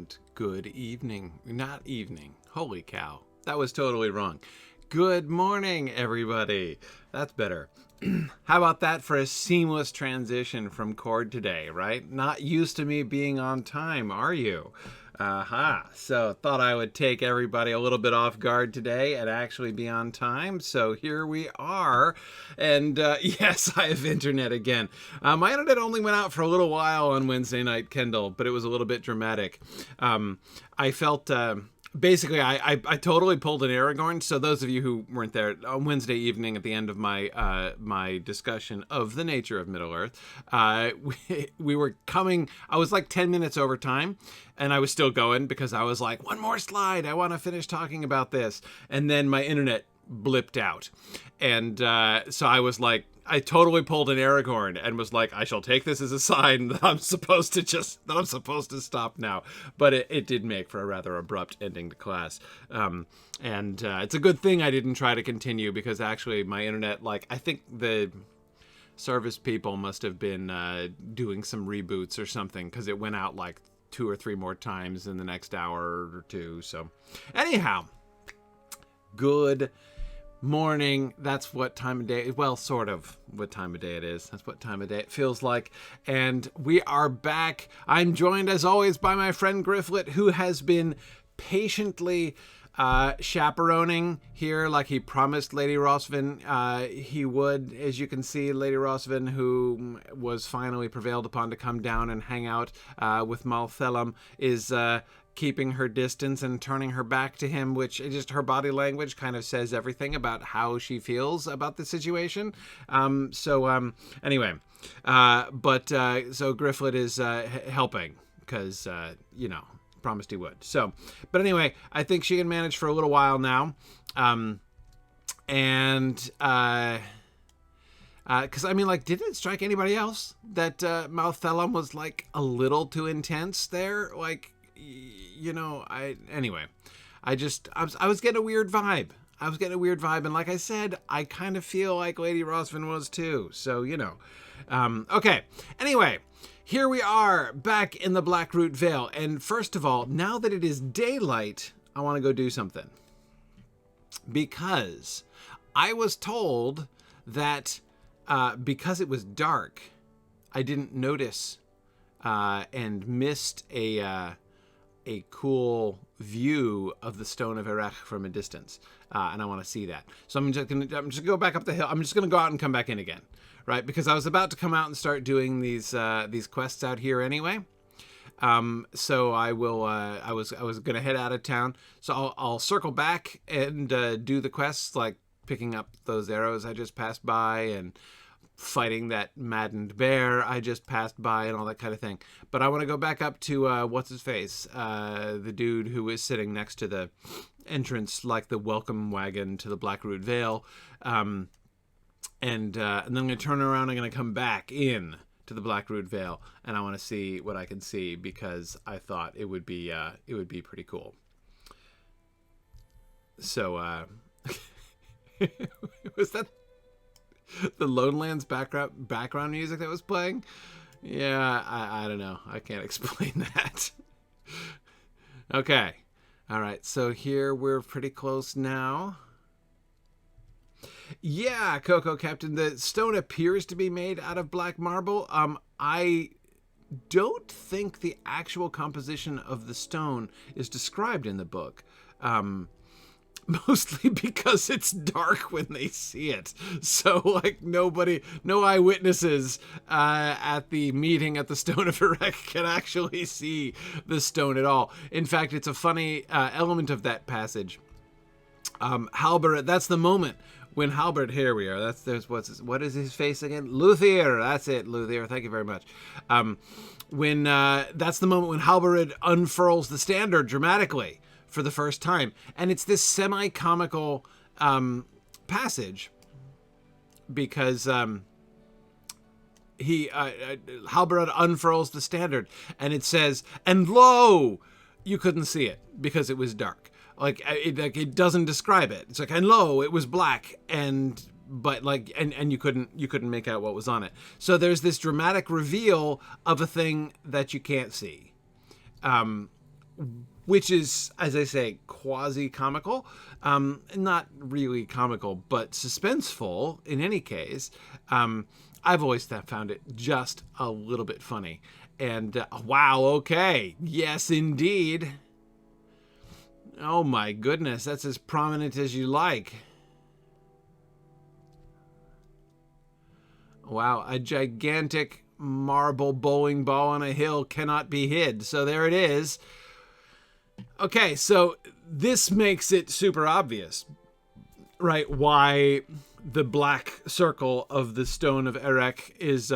and good evening. Not evening. Holy cow. That was totally wrong. Good morning, everybody. That's better. How about that for a seamless transition from Cord today, right? Not used to me being on time, are you? Aha. So thought I would take everybody a little bit off guard today and actually be on time. So here we are. And yes, I have internet again. My internet only went out for a little while on Wednesday night, Kendall, but it was a little bit dramatic. I felt... Basically, I totally pulled an Aragorn. So those of you who weren't there on Wednesday evening at the end of my my discussion of the nature of Middle-earth, we were coming. I was like 10 minutes over time, and I was still going because I was like, one more slide. I want to finish talking about this, and then my internet blipped out, and so I was like. I totally pulled an Aragorn and was like, I shall take this as a sign that I'm supposed to stop now. But it did make for a rather abrupt ending to class. And it's a good thing I didn't try to continue because actually my internet, I think the service people must have been doing some reboots or something because it went out like 2 or 3 more times in the next hour or two. So anyhow, good morning. That's what time of day, well, sort of what time of day it is. That's what time of day it feels like. And we are back. I'm joined as always by my friend Gryfflet, who has been patiently chaperoning here like he promised Lady Rosfin he would. As you can see, Lady Rosfin, who was finally prevailed upon to come down and hang out with Malthellam, is keeping her distance and turning her back to him, which just her body language kind of says everything about how she feels about the situation. Anyway, so Gryfflet is helping because, promised he would. So, but anyway, I think she can manage for a little while now. Because didn't it strike anybody else that Malthellam was like a little too intense there? I was getting a weird vibe. And like I said, I kind of feel like Lady Rosfin was too. So, okay. Anyway, here we are back in the Blackroot Vale. And first of all, now that it is daylight, I want to go do something. Because I was told that because it was dark, I didn't notice and missed a cool view of the Stone of Erech from a distance, and I want to see that. So I'm just gonna go back up the hill. I'm just gonna go out and come back in again, right? Because I was about to come out and start doing these quests out here anyway. So I will. I was gonna head out of town, so I'll circle back and do the quests, like picking up those arrows I just passed by and fighting that maddened bear I just passed by and all that kind of thing. But I want to go back up to what's his face, the dude who is sitting next to the entrance, like the welcome wagon to the Blackroot Vale, and then I'm going to turn around. I'm going to come back in to the Blackroot Vale, and I want to see what I can see because I thought it would be pretty cool. So was that the Lonelands background music that was playing? Yeah, I don't know. I can't explain that. Okay. All right. So here we're pretty close now. Yeah, Coco Captain. The stone appears to be made out of black marble. I don't think the actual composition of the stone is described in the book. Mostly because it's dark when they see it. So, no eyewitnesses at the meeting at the Stone of Erech can actually see the stone at all. In fact, it's a funny element of that passage. Halberd, that's the moment when Halberd, here we are. What is his face again? Luthier, that's it, Luthier. Thank you very much. That's the moment when Halberd unfurls the standard dramatically for the first time, and it's this semi-comical passage because Halberd unfurls the standard, and it says, "And lo, you couldn't see it because it was dark." It doesn't describe it. It's like, "And lo, it was black," and you couldn't make out what was on it. So there's this dramatic reveal of a thing that you can't see. which is, as I say, quasi-comical. Not really comical, but suspenseful in any case. I've always found it just a little bit funny. And wow, okay. Yes, indeed. Oh my goodness, that's as prominent as you like. Wow, a gigantic marble bowling ball on a hill cannot be hid. So there it is. Okay, so this makes it super obvious, right? Why the black circle of the Stone of Erech is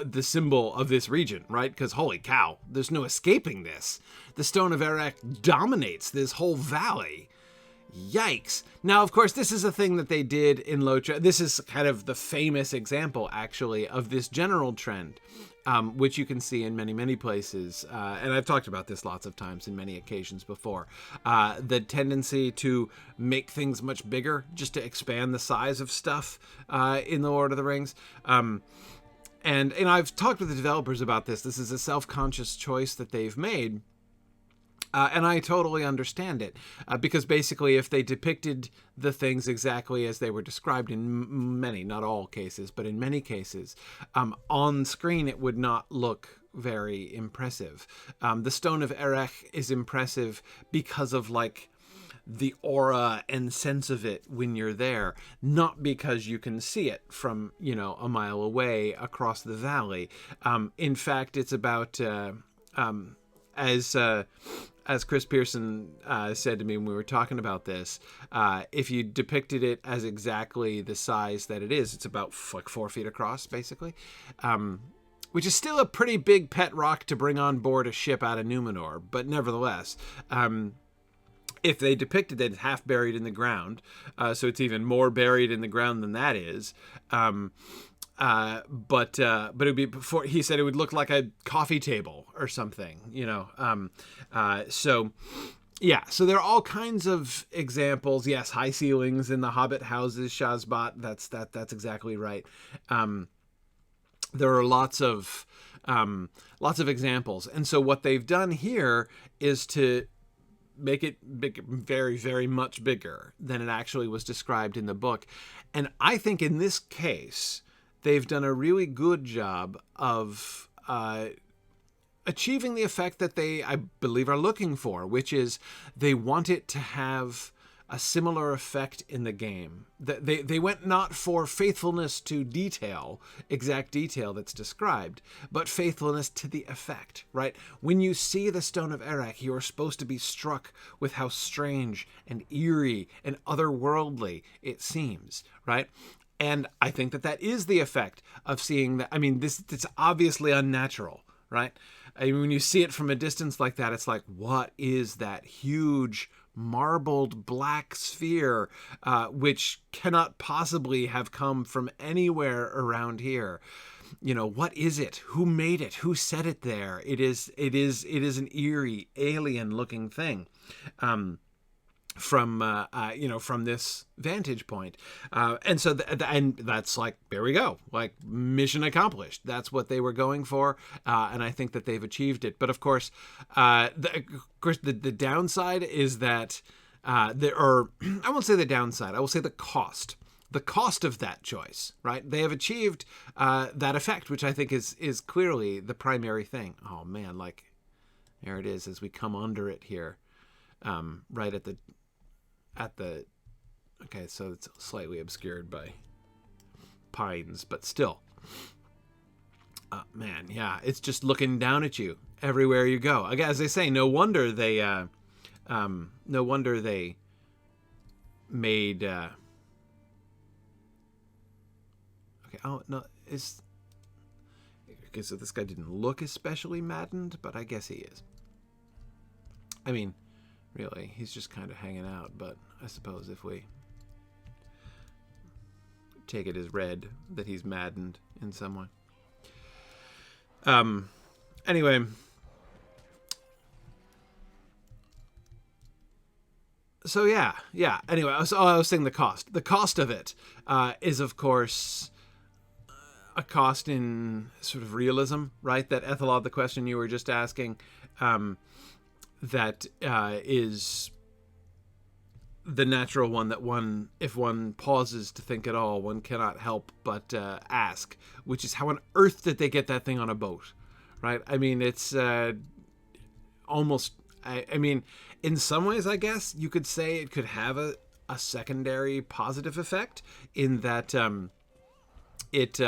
the symbol of this region, right? Because holy cow, there's no escaping this. The Stone of Erech dominates this whole valley. Yikes. Now, of course, this is a thing that they did in Lotra. This is kind of the famous example, actually, of this general trend, which you can see in many, many places. And I've talked about this lots of times in many occasions before. The tendency to make things much bigger, just to expand the size of stuff in the Lord of the Rings. And I've talked with the developers about this. This is a self-conscious choice that they've made. And I totally understand it, because basically if they depicted the things exactly as they were described in many, not all cases, but in many cases, on screen it would not look very impressive. The Stone of Erech is impressive because of like the aura and sense of it when you're there, not because you can see it from, you know, a mile away across the valley. In fact, it's about, as Chris Pearson said to me when we were talking about this, if you depicted it as exactly the size that it is, it's about like 4 feet across, basically, which is still a pretty big pet rock to bring on board a ship out of Numenor. But nevertheless, if they depicted it half buried in the ground, so it's even more buried in the ground than that is, but it would be before, he said it would look like a coffee table or something, you know. So yeah, so there are all kinds of examples. Yes, high ceilings in the Hobbit houses, Shazbot. That's exactly right. There are lots of examples, and so what they've done here is to make it big, very, very much bigger than it actually was described in the book. And I think in this case, they've done a really good job of achieving the effect that they, I believe, are looking for, which is they want it to have a similar effect in the game. They went not for faithfulness to detail, exact detail that's described, but faithfulness to the effect, right? When you see the Stone of Erech, you're supposed to be struck with how strange and eerie and otherworldly it seems, right? And I think that is the effect of seeing that. I mean, it's obviously unnatural, right? I mean, when you see it from a distance like that, it's like, what is that huge marbled black sphere, which cannot possibly have come from anywhere around here? You know, what is it? Who made it? Who set it there? It is an eerie, alien-looking thing. From this vantage point, and so and that's like, there we go, like mission accomplished. That's what they were going for, and I think that they've achieved it. But of course, the downside is that there are, I won't say the downside, I will say the cost of that choice, right? They have achieved that effect, which I think is clearly the primary thing. Oh man, like there it is as we come under it here, right at the okay, so it's slightly obscured by pines, but still, man, yeah, it's just looking down at you everywhere you go. Again, as they say, no wonder they made okay, oh no, is okay, so this guy didn't look especially maddened, but I guess he is. I mean, really, he's just kind of hanging out, but I suppose if we take it as read that he's maddened in some way. Anyway, so yeah. Anyway, I was saying the cost. The cost of it is, of course, a cost in sort of realism, right? That Ethelod, the question you were just asking, that is the natural one that one, if one pauses to think at all, one cannot help but ask, which is how on earth did they get that thing on a boat, right? I mean, it's almost, I mean, in some ways, I guess you could say it could have a secondary positive effect in that it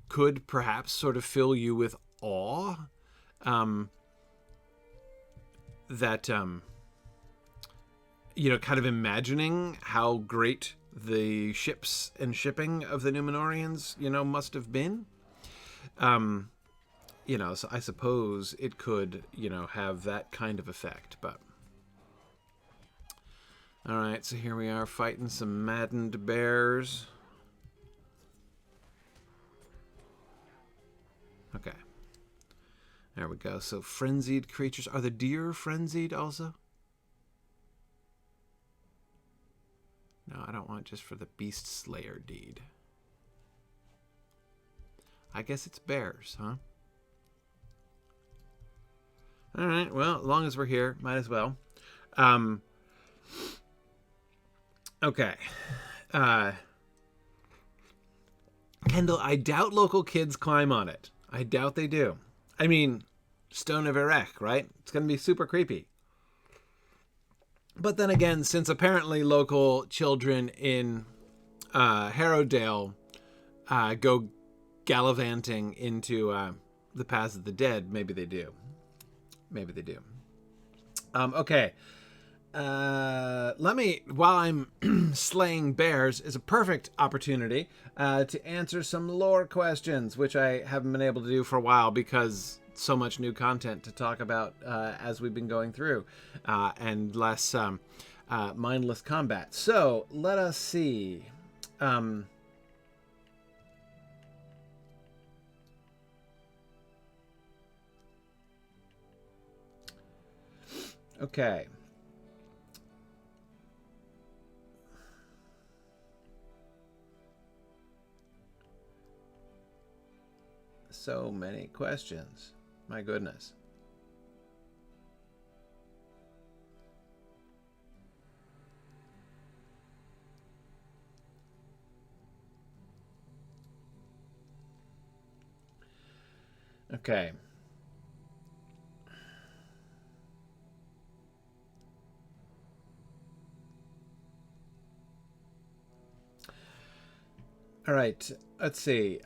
could perhaps sort of fill you with awe, that you know, kind of imagining how great the ships and shipping of the Númenóreans, you know, must have been. You know, so I suppose it could, you know, have that kind of effect, but... Alright, so here we are fighting some maddened bears. Okay. There we go. So frenzied creatures. Are the deer frenzied also? No, I don't want just for the beast slayer deed. I guess it's bears, huh? All right, well, as long as we're here, might as well. Okay. Kendall, I doubt local kids climb on it. I doubt they do. I mean, Stone of Erech, right? It's going to be super creepy. But then again, since apparently local children in Harrowdale go gallivanting into the Paths of the Dead, maybe they do. Maybe they do. Okay. Let me, while I'm slaying bears, is a perfect opportunity to answer some lore questions, which I haven't been able to do for a while because so much new content to talk about as we've been going through, and less mindless combat. So let us see. Okay. So many questions. My goodness. Okay. All right, let's see.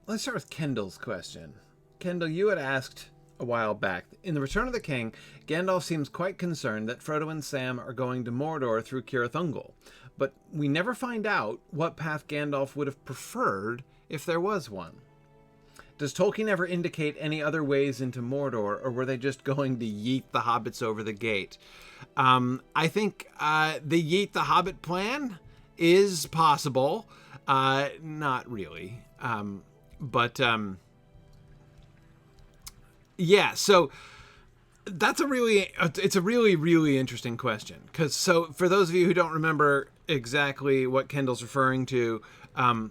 Let's start with Kendall's question. Kendall, you had asked a while back, in The Return of the King, Gandalf seems quite concerned that Frodo and Sam are going to Mordor through Cirith Ungol, but we never find out what path Gandalf would have preferred if there was one. Does Tolkien ever indicate any other ways into Mordor, or were they just going to yeet the hobbits over the gate? I think the yeet the hobbit plan is possible. Not really. Yeah, so that's it's a really interesting question. Because, so for those of you who don't remember exactly what Kendall's referring to, oh,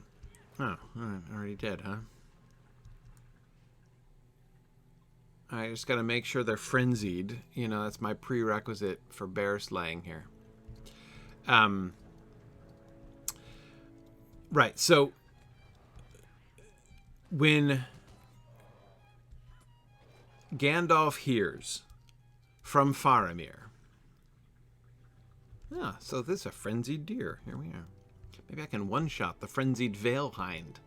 already dead, huh? I just got to make sure they're frenzied. You know, that's my prerequisite for bear slaying here. Right, so when Gandalf hears from Faramir, so this is a frenzied deer. Here we are. Maybe I can one-shot the frenzied Vale Hind.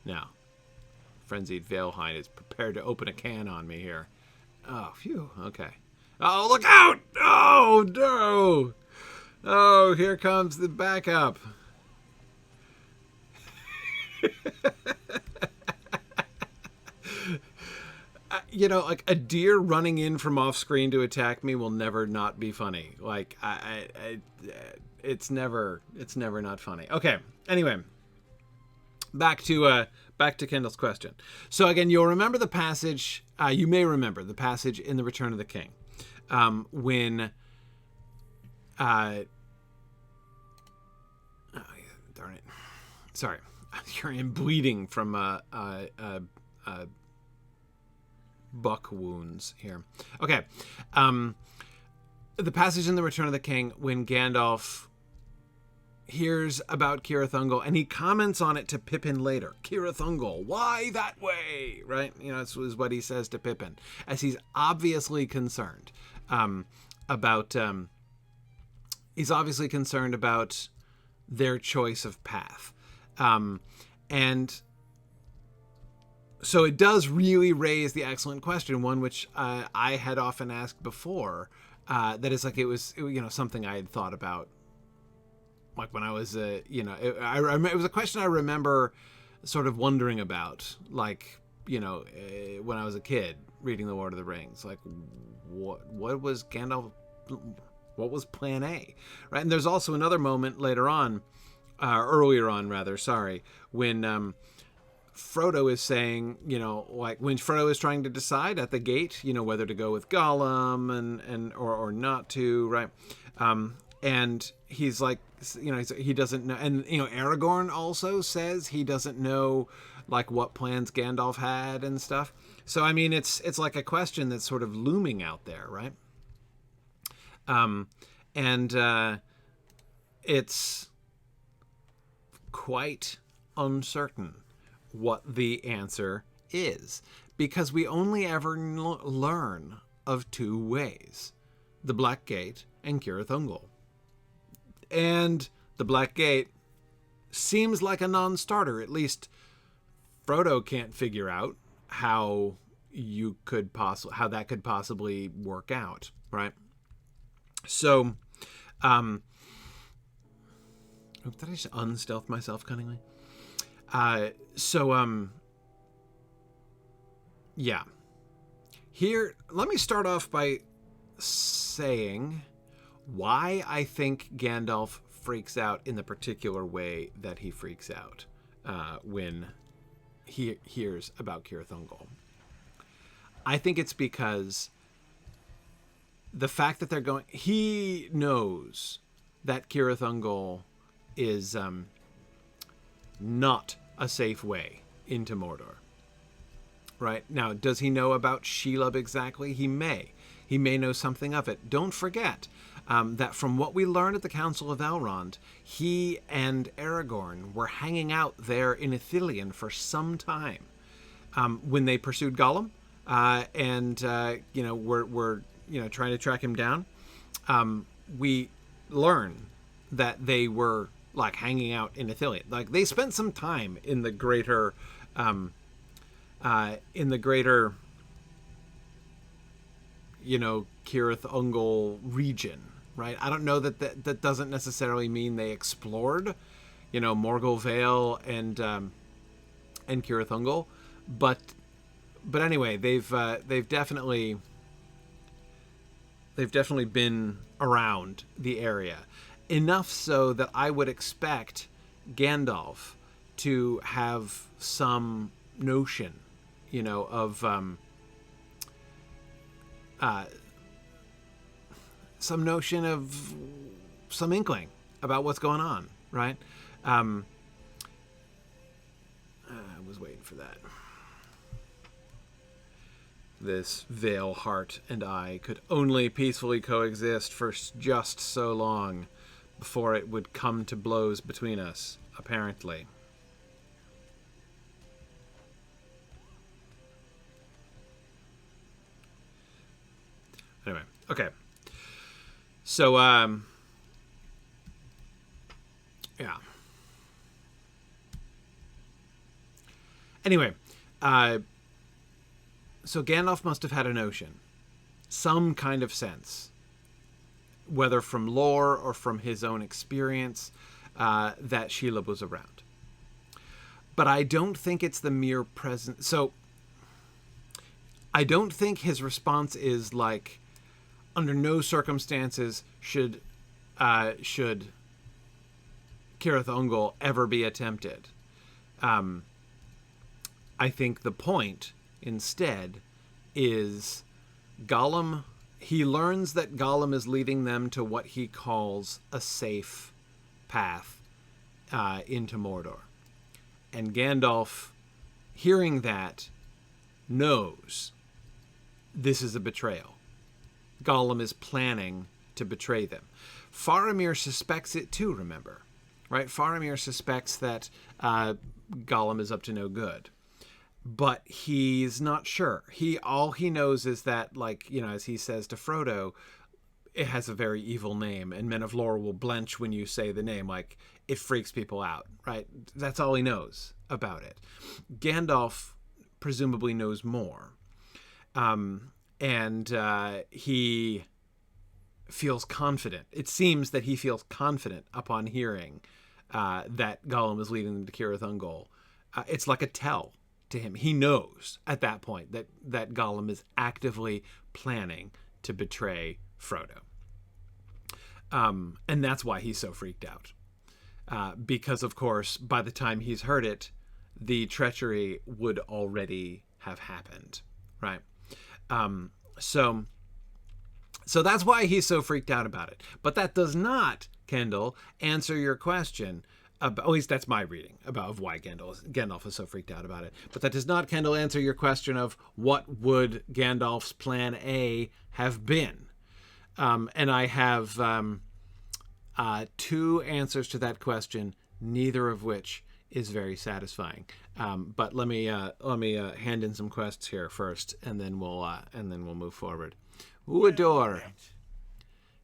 Now, frenzied Vale Hind is prepared to open a can on me here. Oh, phew. Okay. Oh, look out! Oh, no! Oh, here comes the backup. You know, like a deer running in from off screen to attack me will never not be funny. Like, it's never not funny. Okay. Anyway. back to Kendall's question. So again, you'll remember the passage. You may remember the passage in The Return of the King, when. Oh, darn it! Sorry, I'm bleeding from buck wounds here. Okay, the passage in The Return of the King when Gandalf hears about Cirith Ungol, and he comments on it to Pippin later. Cirith Ungol, why that way? Right? You know, this is what he says to Pippin, as he's obviously concerned about. He's obviously concerned about their choice of path, and so it does really raise the excellent question, one which I had often asked before. That is like it was something I had thought about. Like when I was, it was a question I remember sort of wondering about, like, when I was a kid reading The Lord of the Rings, like what was Gandalf, what was plan A, right? And there's also another moment later on, earlier on rather, when Frodo is saying, like when Frodo is trying to decide at the gate, whether to go with Gollum or not to, right? And he's like, he doesn't know. And, Aragorn also says he doesn't know, like, what plans Gandalf had and stuff. So, I mean, it's like a question that's sort of looming out there, right? It's quite uncertain what the answer is, because we only ever learn of two ways: the Black Gate and Cirith Ungol. And the Black Gate seems like a non-starter. At least Frodo can't figure out how that could possibly work out, right? So, did I just unstealth myself cunningly? Yeah. Here, let me start off by saying why I think Gandalf freaks out in the particular way that he freaks out when he hears about Cirith Ungol. I think it's because the fact that he knows that Cirith Ungol is not a safe way into Mordor. Right? Now, does he know about Shelob exactly? He may. He may know something of it. Don't forget that from what we learned at the Council of Elrond, he and Aragorn were hanging out there in Ithilien for some time when they pursued Gollum and were trying to track him down. We learn that they were like hanging out in Ithilien. Like they spent some time in the greater Cirith Ungol region, right? I don't know that doesn't necessarily mean they explored, Morgul Vale and Cirith Ungol, but anyway, they've definitely been around the area enough so that I would expect Gandalf to have some notion, of some notion of some inkling about what's going on, right? I was waiting for that. This Vale heart and I could only peacefully coexist for just so long before it would come to blows between us, apparently. Anyway, okay. So, yeah. Anyway, so Gandalf must have had a notion, some kind of sense, whether from lore or from his own experience, that Shelob was around. But I don't think it's the mere presence. So, I don't think his response is like, under no circumstances should Cirith Ungol ever be attempted. I think the point, instead, is Gollum. He learns that Gollum is leading them to what he calls a safe path into Mordor. And Gandalf, hearing that, knows this is a betrayal. Gollum is planning to betray them. Faramir suspects it too, remember? Right? Faramir suspects that Gollum is up to no good. But he's not sure. All he knows is that, like, you know, as he says to Frodo, it has a very evil name, and men of lore will blench when you say the name. Like, it freaks people out, right? That's all he knows about it. Gandalf presumably knows more. And he feels confident. It seems that he feels confident upon hearing that Gollum is leading them to Cirith Ungol. It's like a tell to him. He knows at that point that Gollum is actively planning to betray Frodo. And that's why he's so freaked out. Because, of course, by the time he's heard it, the treachery would already have happened, right? So that's why he's so freaked out about it. But that does not, Kendall, answer your question. At least that's my reading of why Gandalf is so freaked out about it. But that does not, Kendall, answer your question of what would Gandalf's plan A have been. And I have two answers to that question, neither of which is very satisfying. But let me hand in some quests here first, and then we'll move forward. Uador.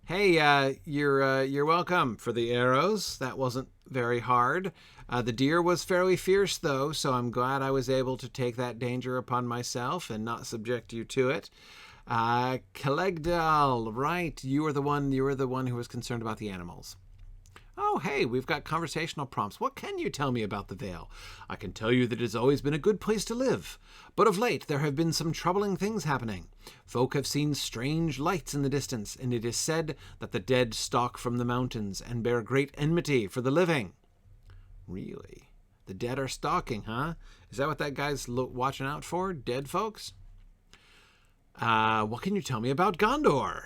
Hey, you're welcome for the arrows. That wasn't very hard. The deer was fairly fierce, though, so I'm glad I was able to take that danger upon myself and not subject you to it. Calegdal, right? You were the one who was concerned about the animals. Oh, hey, we've got conversational prompts. What can you tell me about the Vale? I can tell you that it has always been a good place to live. But of late, there have been some troubling things happening. Folk have seen strange lights in the distance, and it is said that the dead stalk from the mountains and bear great enmity for the living. Really? The dead are stalking, huh? Is that what that guy's watching out for? Dead folks? What can you tell me about Gondor?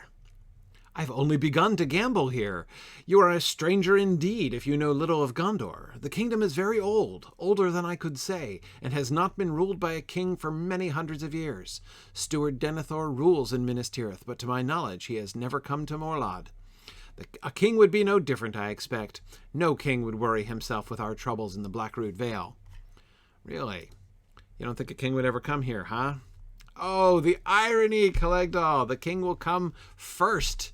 I've only begun to gamble here. You are a stranger indeed if you know little of Gondor. The kingdom is very old, older than I could say, and has not been ruled by a king for many hundreds of years. Steward Denethor rules in Minas Tirith, but to my knowledge he has never come to Morlod. A king would be no different, I expect. No king would worry himself with our troubles in the Blackroot Vale. Really? You don't think a king would ever come here, huh? Oh, the irony, Calegdal. The king will come first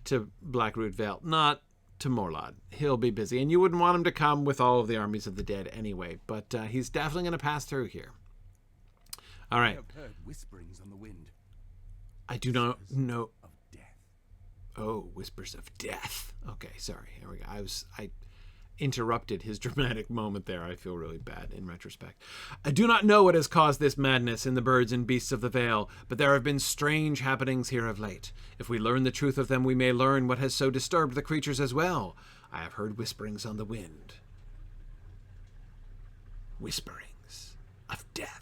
to Blackroot Vale, not to Morlod. He'll be busy, and you wouldn't want him to come with all of the armies of the dead anyway, but he's definitely going to pass through here. All right. I have heard whisperings on the wind. I do not know. Of death. Oh, whispers of death. Okay, sorry. Here we go. I interrupted his dramatic moment there. I feel really bad in retrospect. I do not know what has caused this madness in the birds and beasts of the Vale, but there have been strange happenings here of late. If we learn the truth of them, we may learn what has so disturbed the creatures as well. I have heard whisperings on the wind. Whisperings of death.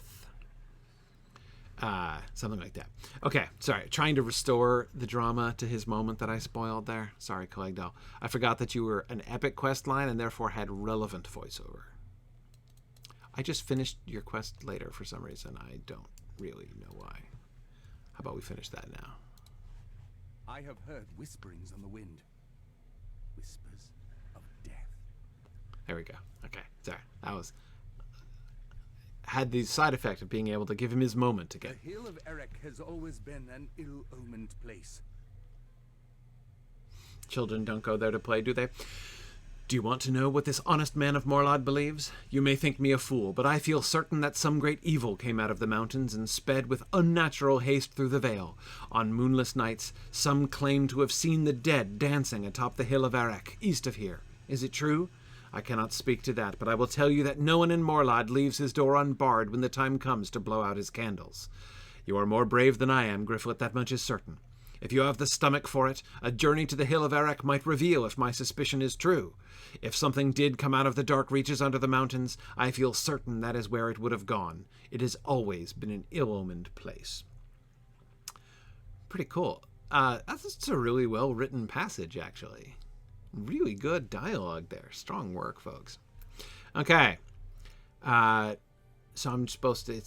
Something like that. Okay, sorry. Trying to restore the drama to his moment that I spoiled there. Sorry, Calegdal. I forgot that you were an epic quest line and therefore had relevant voiceover. I just finished your quest later for some reason. I don't really know why. How about we finish that now? I have heard whisperings on the wind. Whispers of death. There we go. Okay, sorry. That was... had the side effect of being able to give him his moment again. The hill of Erech has always been an ill-omened place. Children don't go there to play, do they? Do you want to know what this honest man of Morlod believes? You may think me a fool, but I feel certain that some great evil came out of the mountains and sped with unnatural haste through the vale. On moonless nights, some claim to have seen the dead dancing atop the hill of Erech, east of here. Is it true? I cannot speak to that, but I will tell you that no one in Morlod leaves his door unbarred when the time comes to blow out his candles. You are more brave than I am, Gryfflet, that much is certain. If you have the stomach for it, a journey to the Hill of Erech might reveal if my suspicion is true. If something did come out of the dark reaches under the mountains, I feel certain that is where it would have gone. It has always been an ill-omened place. Pretty cool. That's a really well-written passage, actually. Really good dialogue there. Strong work, folks. Okay. So I'm supposed to...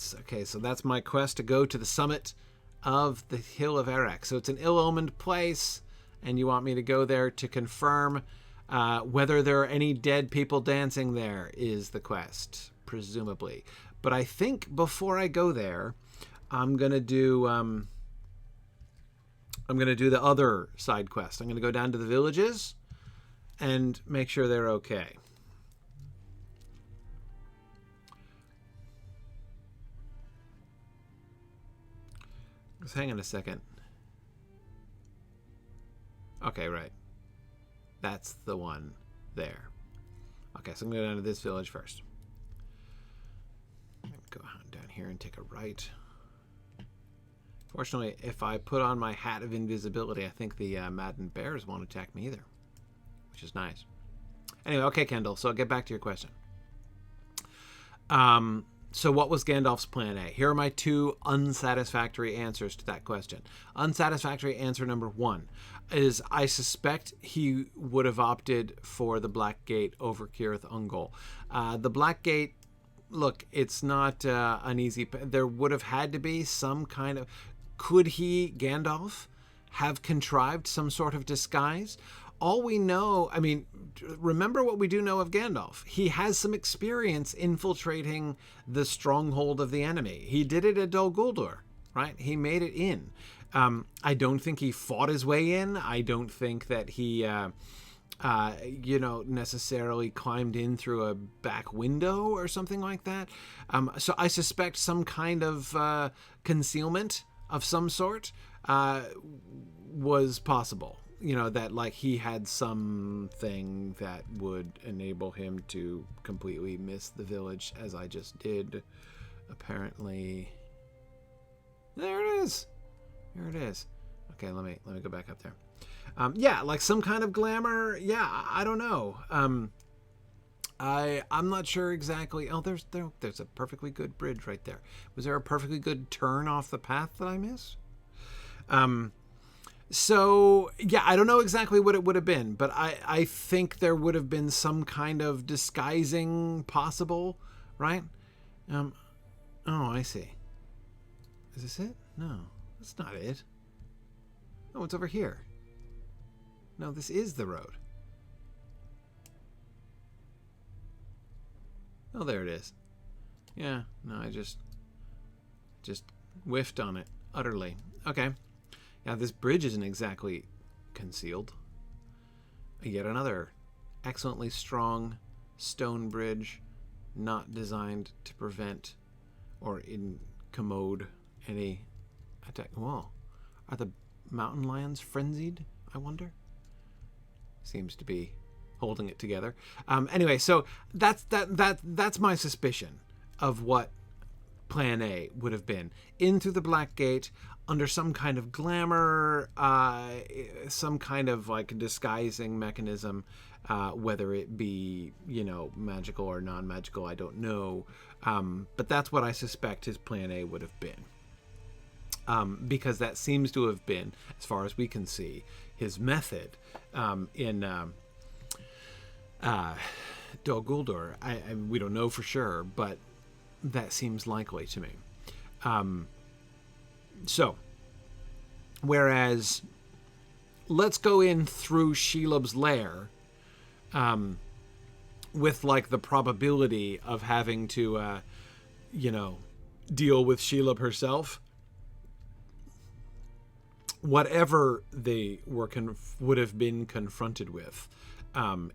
so that's my quest to go to the summit of the Hill of Erech. So it's an ill-omened place, and you want me to go there to confirm whether there are any dead people dancing there is the quest, presumably. But I think before I go there, I'm going to do... I'm going to do the other side quest. I'm going to go down to the villages and make sure they're okay. Just hang on a second. Okay, right. That's the one there. Okay, so I'm going to go down to this village first. I'm going to go down here and take a right. Fortunately, if I put on my hat of invisibility, I think the maddened bears won't attack me either, which is nice. Anyway, okay, Kendall, so I'll get back to your question. So what was Gandalf's plan A? Here are my two unsatisfactory answers to that question. Unsatisfactory answer number one is I suspect he would have opted for the Black Gate over Cirith Ungol. The Black Gate, look, it's not an easy... There would have had to be some kind of... Could he, Gandalf, have contrived some sort of disguise? All we know, I mean, remember what we do know of Gandalf. He has some experience infiltrating the stronghold of the enemy. He did it at Dol Guldur, right? He made it in. I don't think he fought his way in. I don't think that he, necessarily climbed in through a back window or something like that. So I suspect some kind of concealment of some sort was possible. That like he had something that would enable him to completely miss the village, as I just did. Apparently, there it is. Here it is. Okay, let me go back up there. Yeah, like some kind of glamour. Yeah, I don't know. I'm not sure exactly. Oh, there's a perfectly good bridge right there. Was there a perfectly good turn off the path that I missed? So, yeah, I don't know exactly what it would have been, but I think there would have been some kind of disguising possible, right? Oh, I see. Is this it? No, that's not it. Oh, it's over here. No, this is the road. Oh, there it is. Yeah, no, I just whiffed on it utterly. Okay. Now, this bridge isn't exactly concealed. Yet another excellently strong stone bridge, not designed to prevent or incommode any attack. Whoa. Are the mountain lions frenzied, I wonder? Seems to be holding it together. Anyway, so that's my suspicion of what Plan A would have been. In through the Black Gate, under some kind of glamour, some kind of like disguising mechanism, whether it be, magical or non-magical, I don't know. But that's what I suspect his Plan A would have been. Because that seems to have been, as far as we can see, his method in Dol Guldur. We don't know for sure, but that seems likely to me. So, whereas, let's go in through Shelob's lair, with like the probability of having to, deal with Shelob herself. Whatever they were would have been confronted with, at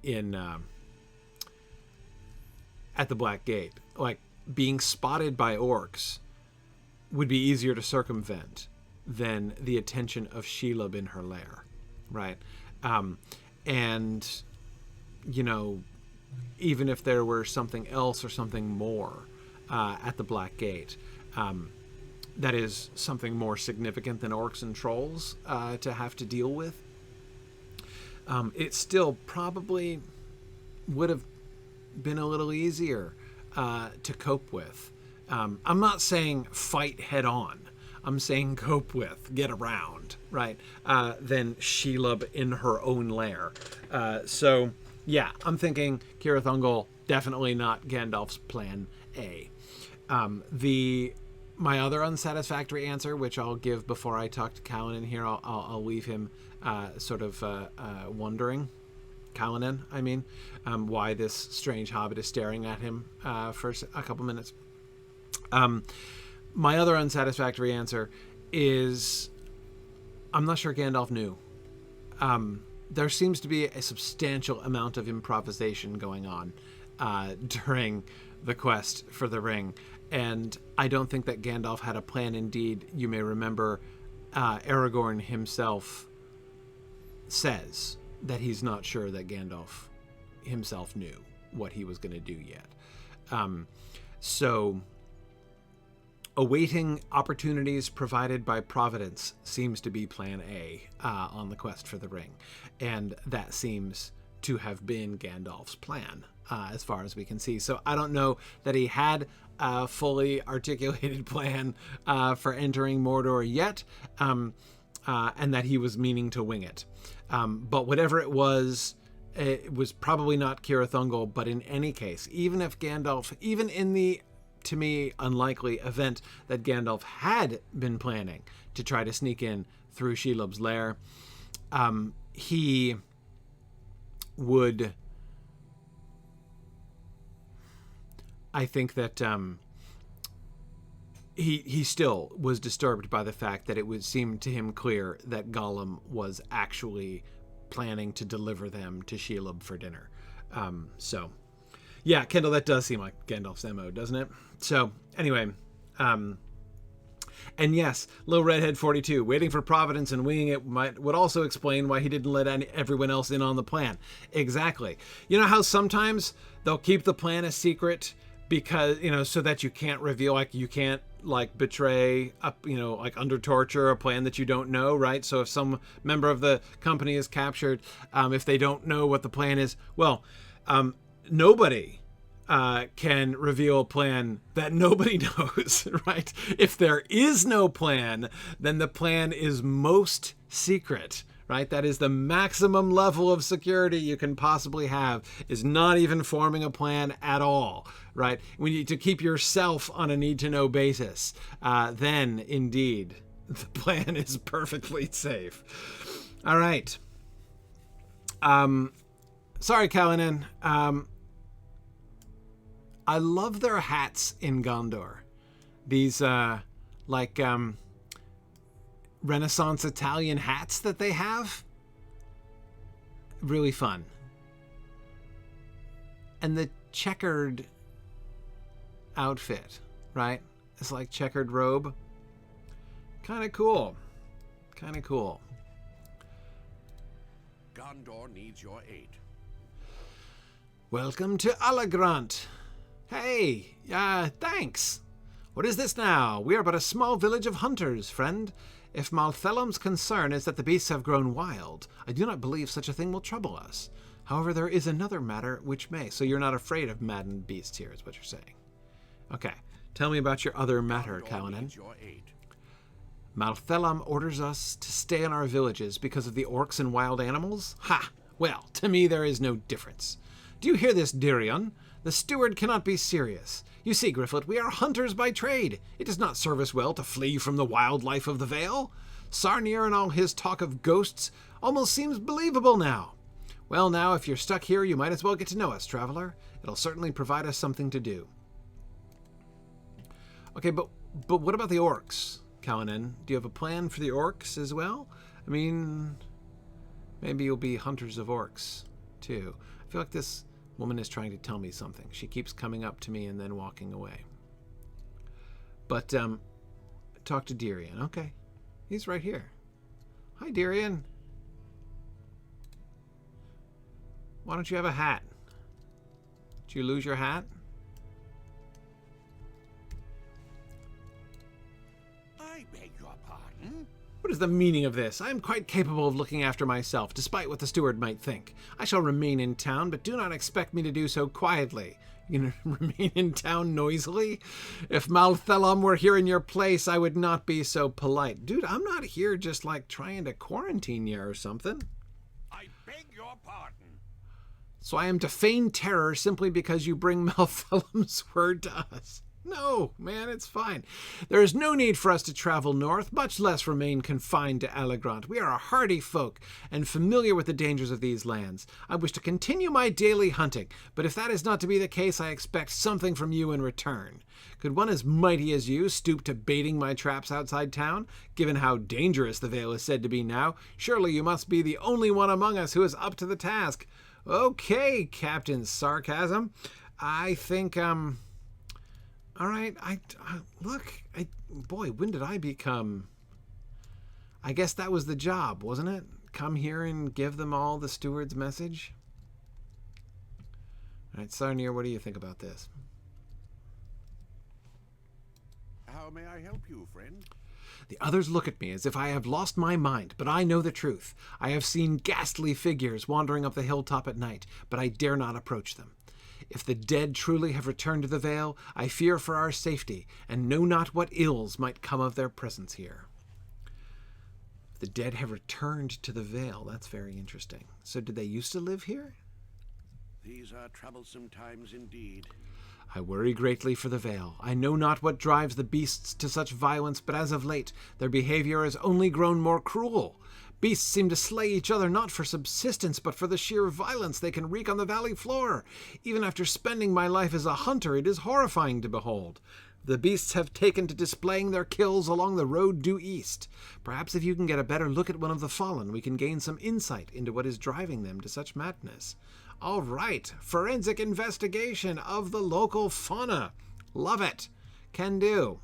the Black Gate, like being spotted by orcs would be easier to circumvent than the attention of Shelob in her lair, right? And, even if there were something else or something more at the Black Gate, that is something more significant than orcs and trolls to have to deal with. It still probably would have been a little easier to cope with. I'm not saying fight head on. I'm saying cope with, get around, right? Than Shelob in her own lair. So, yeah, I'm thinking Cirith Ungol, definitely not Gandalf's plan A. My other unsatisfactory answer, which I'll give before I talk to Calanan here, I'll leave him sort of wondering, Calanan, I mean, why this strange hobbit is staring at him for a couple minutes. My other unsatisfactory answer is I'm not sure Gandalf knew. There seems to be a substantial amount of improvisation going on during the quest for the ring, and I don't think that Gandalf had a plan. Indeed, you may remember Aragorn himself says that he's not sure that Gandalf himself knew what he was going to do yet. So awaiting opportunities provided by Providence seems to be plan A on the quest for the ring. And that seems to have been Gandalf's plan as far as we can see. So I don't know that he had a fully articulated plan for entering Mordor yet, and that he was meaning to wing it. But whatever it was probably not Cirith Ungol. But in any case, even if Gandalf, even in the, to me, unlikely event that Gandalf had been planning to try to sneak in through Shelob's lair, he would, I think that he still was disturbed by the fact that it would seem to him clear that Gollum was actually planning to deliver them to Shelob for dinner. So, yeah, Kendall, that does seem like Gandalf's MO, doesn't it? So, anyway, and yes, Little Redhead 42, waiting for Providence and winging it would also explain why he didn't let everyone else in on the plan. Exactly. You know how sometimes they'll keep the plan a secret because, so that you can't reveal, like you can't betray up, under torture, a plan that you don't know, right? So if some member of the company is captured, if they don't know what the plan is, well, nobody can reveal a plan that nobody knows, right? If there is no plan, then the plan is most secret, right? That is the maximum level of security you can possibly have, is not even forming a plan at all, right? We need to keep yourself on a need-to-know basis. Then, indeed, the plan is perfectly safe. All right. Sorry, Calanan. I love their hats in Gondor. These, Renaissance Italian hats that they have. Really fun. And the checkered outfit, right? It's like checkered robe. Kind of cool. Kind of cool. Gondor needs your aid. Welcome to Alagrant. Hey, thanks. What is this now? We are but a small village of hunters, friend. If Malthellam's concern is that the beasts have grown wild, I do not believe such a thing will trouble us. However, there is another matter which may. So you're not afraid of maddened beasts here, is what you're saying. Okay. Tell me about your other matter, Calanan. Malthellam orders us to stay in our villages because of the orcs and wild animals? Ha! Well, to me there is no difference. Do you hear this, Dirion? The steward cannot be serious. You see, Gryfflet, we are hunters by trade. It does not serve us well to flee from the wild life of the Vale. Sarnir and all his talk of ghosts almost seems believable now. Well, now, if you're stuck here, you might as well get to know us, traveler. It'll certainly provide us something to do. Okay, but what about the orcs, Calanan? Do you have a plan for the orcs as well? I mean, maybe you'll be hunters of orcs, too. I feel like this woman is trying to tell me something. She keeps coming up to me and then walking away. But, talk to Dirion. Okay. He's right here. Hi, Dirion. Why don't you have a hat? Did you lose your hat? pardon? What is the meaning of this? I am quite capable of looking after myself, despite what the steward might think. I shall remain in town, but do not expect me to do so quietly. You know, remain in town noisily? If Malthellam were here in your place, I would not be so polite. Dude, I'm not here just like trying to quarantine you or something. I beg your pardon. So I am to feign terror simply because you bring Malthellam's word to us. No, man, it's fine. There is no need for us to travel north, much less remain confined to Alagrant. We are a hardy folk, and familiar with the dangers of these lands. I wish to continue my daily hunting, but if that is not to be the case, I expect something from you in return. Could one as mighty as you stoop to baiting my traps outside town? Given how dangerous the Vale is said to be now, surely you must be the only one among us who is up to the task. Okay, Captain Sarcasm. I think, all right, boy, when did I become... I guess that was the job, wasn't it? Come here and give them all the steward's message? All right, Sarnir, what do you think about this? How may I help you, friend? The others look at me as if I have lost my mind, but I know the truth. I have seen ghastly figures wandering up the hilltop at night, but I dare not approach them. If the dead truly have returned to the Vale, I fear for our safety, and know not what ills might come of their presence here. If the dead have returned to the Vale, that's very interesting. So did they used to live here? These are troublesome times indeed. I worry greatly for the Vale. I know not what drives the beasts to such violence, but as of late, their behavior has only grown more cruel. Beasts seem to slay each other not for subsistence, but for the sheer violence they can wreak on the valley floor. Even after spending my life as a hunter, it is horrifying to behold. The beasts have taken to displaying their kills along the road due east. Perhaps if you can get a better look at one of the fallen, we can gain some insight into what is driving them to such madness. All right, forensic investigation of the local fauna. Love it. Can do.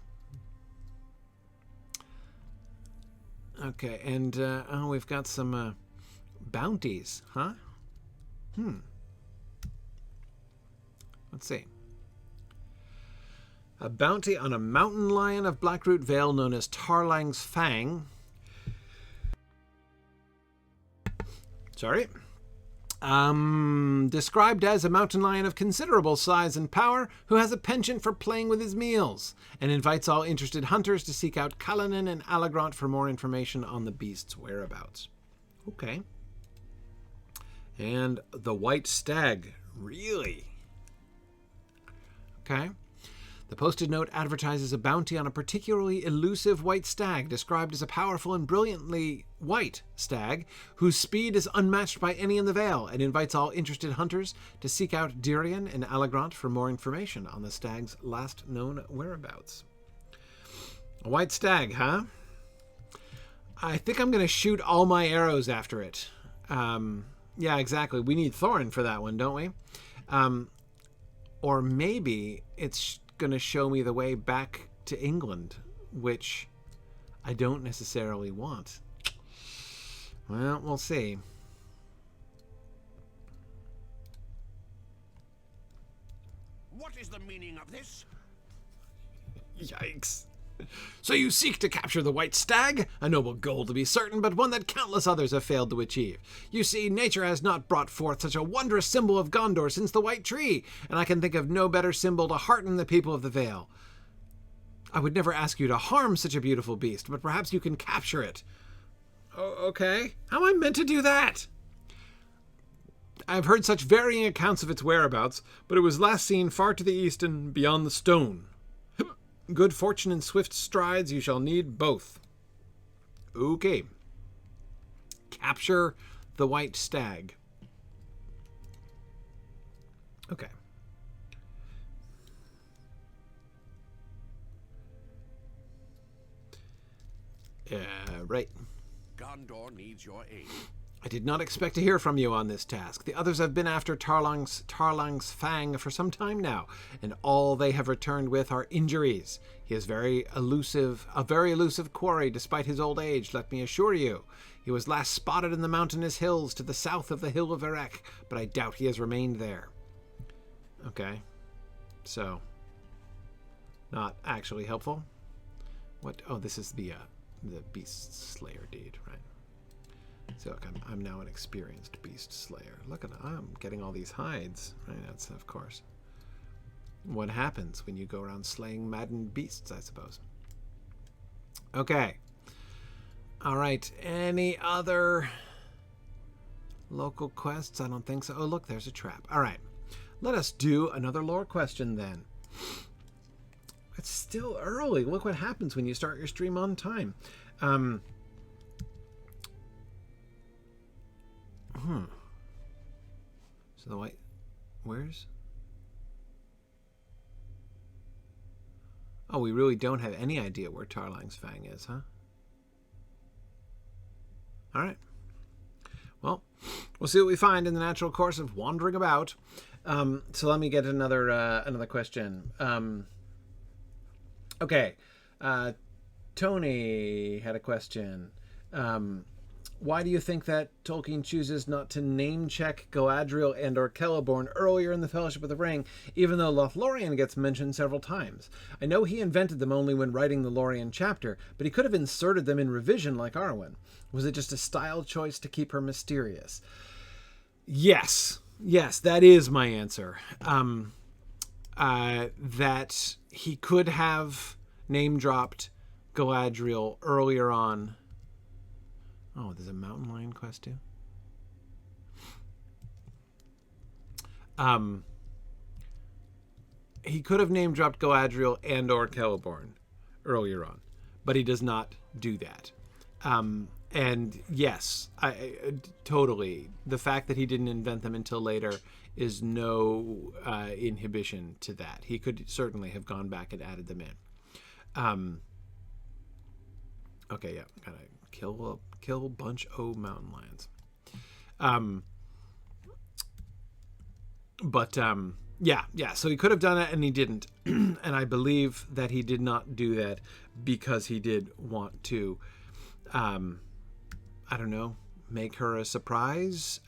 Okay, and we've got some bounties, huh? Let's see. A bounty on a mountain lion of Blackroot Vale known as Tarlang's Fang. Sorry. Described as a mountain lion of considerable size and power who has a penchant for playing with his meals and invites all interested hunters to seek out Cullinan and Alagrant for more information on the beast's whereabouts. Okay. And the white stag. Really? Okay. The posted note advertises a bounty on a particularly elusive white stag, described as a powerful and brilliantly white stag, whose speed is unmatched by any in the Vale, and invites all interested hunters to seek out Dirian and Alagrant for more information on the stag's last known whereabouts. A white stag, huh? I think I'm going to shoot all my arrows after it. Yeah, exactly. We need Thorin for that one, don't we? Or maybe it's going to show me the way back to England, which I don't necessarily want. Well, we'll see. What is the meaning of this? Yikes. So you seek to capture the white stag? A noble goal to be certain, but one that countless others have failed to achieve. You see, nature has not brought forth such a wondrous symbol of Gondor since the white tree, and I can think of no better symbol to hearten the people of the Vale. I would never ask you to harm such a beautiful beast, but perhaps you can capture it. Oh, okay. How am I meant to do that? I have heard such varying accounts of its whereabouts, but it was last seen far to the east and beyond the stone. Good fortune and swift strides, you shall need both. Okay. Capture the white stag. Okay. Right. Gondor needs your aid. I did not expect to hear from you on this task. The others have been after Tarlang's Fang for some time now, and all they have returned with are injuries. He is a very elusive quarry despite his old age, let me assure you. He was last spotted in the mountainous hills to the south of the Hill of Erech, but I doubt he has remained there. Okay. So, not actually helpful. What? Oh, this is the the beast slayer deed, right? So look, I'm now an experienced beast slayer. Look at I'm getting all these hides, right? That's of course what happens when you go around slaying maddened beasts, I suppose. Okay. All right. Any other local quests? I don't think so. Oh, look, there's a trap. All right. Let us do another lore question then. It's still early. Look what happens when you start your stream on time. So the white... Where's... Oh, we really don't have any idea where Tarlang's Fang is, huh? All right. Well, we'll see what we find in the natural course of wandering about. So let me get another question. Okay. Tony had a question. Why do you think that Tolkien chooses not to name-check Galadriel and or Celeborn earlier in the Fellowship of the Ring, even though Lothlorien gets mentioned several times? I know he invented them only when writing the Lorien chapter, but he could have inserted them in revision like Arwen. Was it just a style choice to keep her mysterious? Yes, that is my answer. That he could have name-dropped Galadriel earlier on. Oh, there's a mountain lion quest too. He could have name-dropped Galadriel and or Celeborn earlier on, but he does not do that. And yes, I totally. The fact that he didn't invent them until later is no inhibition to that. He could certainly have gone back and added them in. Okay, yeah, gotta kill a bunch of mountain lions. Yeah, so he could have done it and he didn't. And I believe that he did not do that because he did want to, I don't know, make her a surprise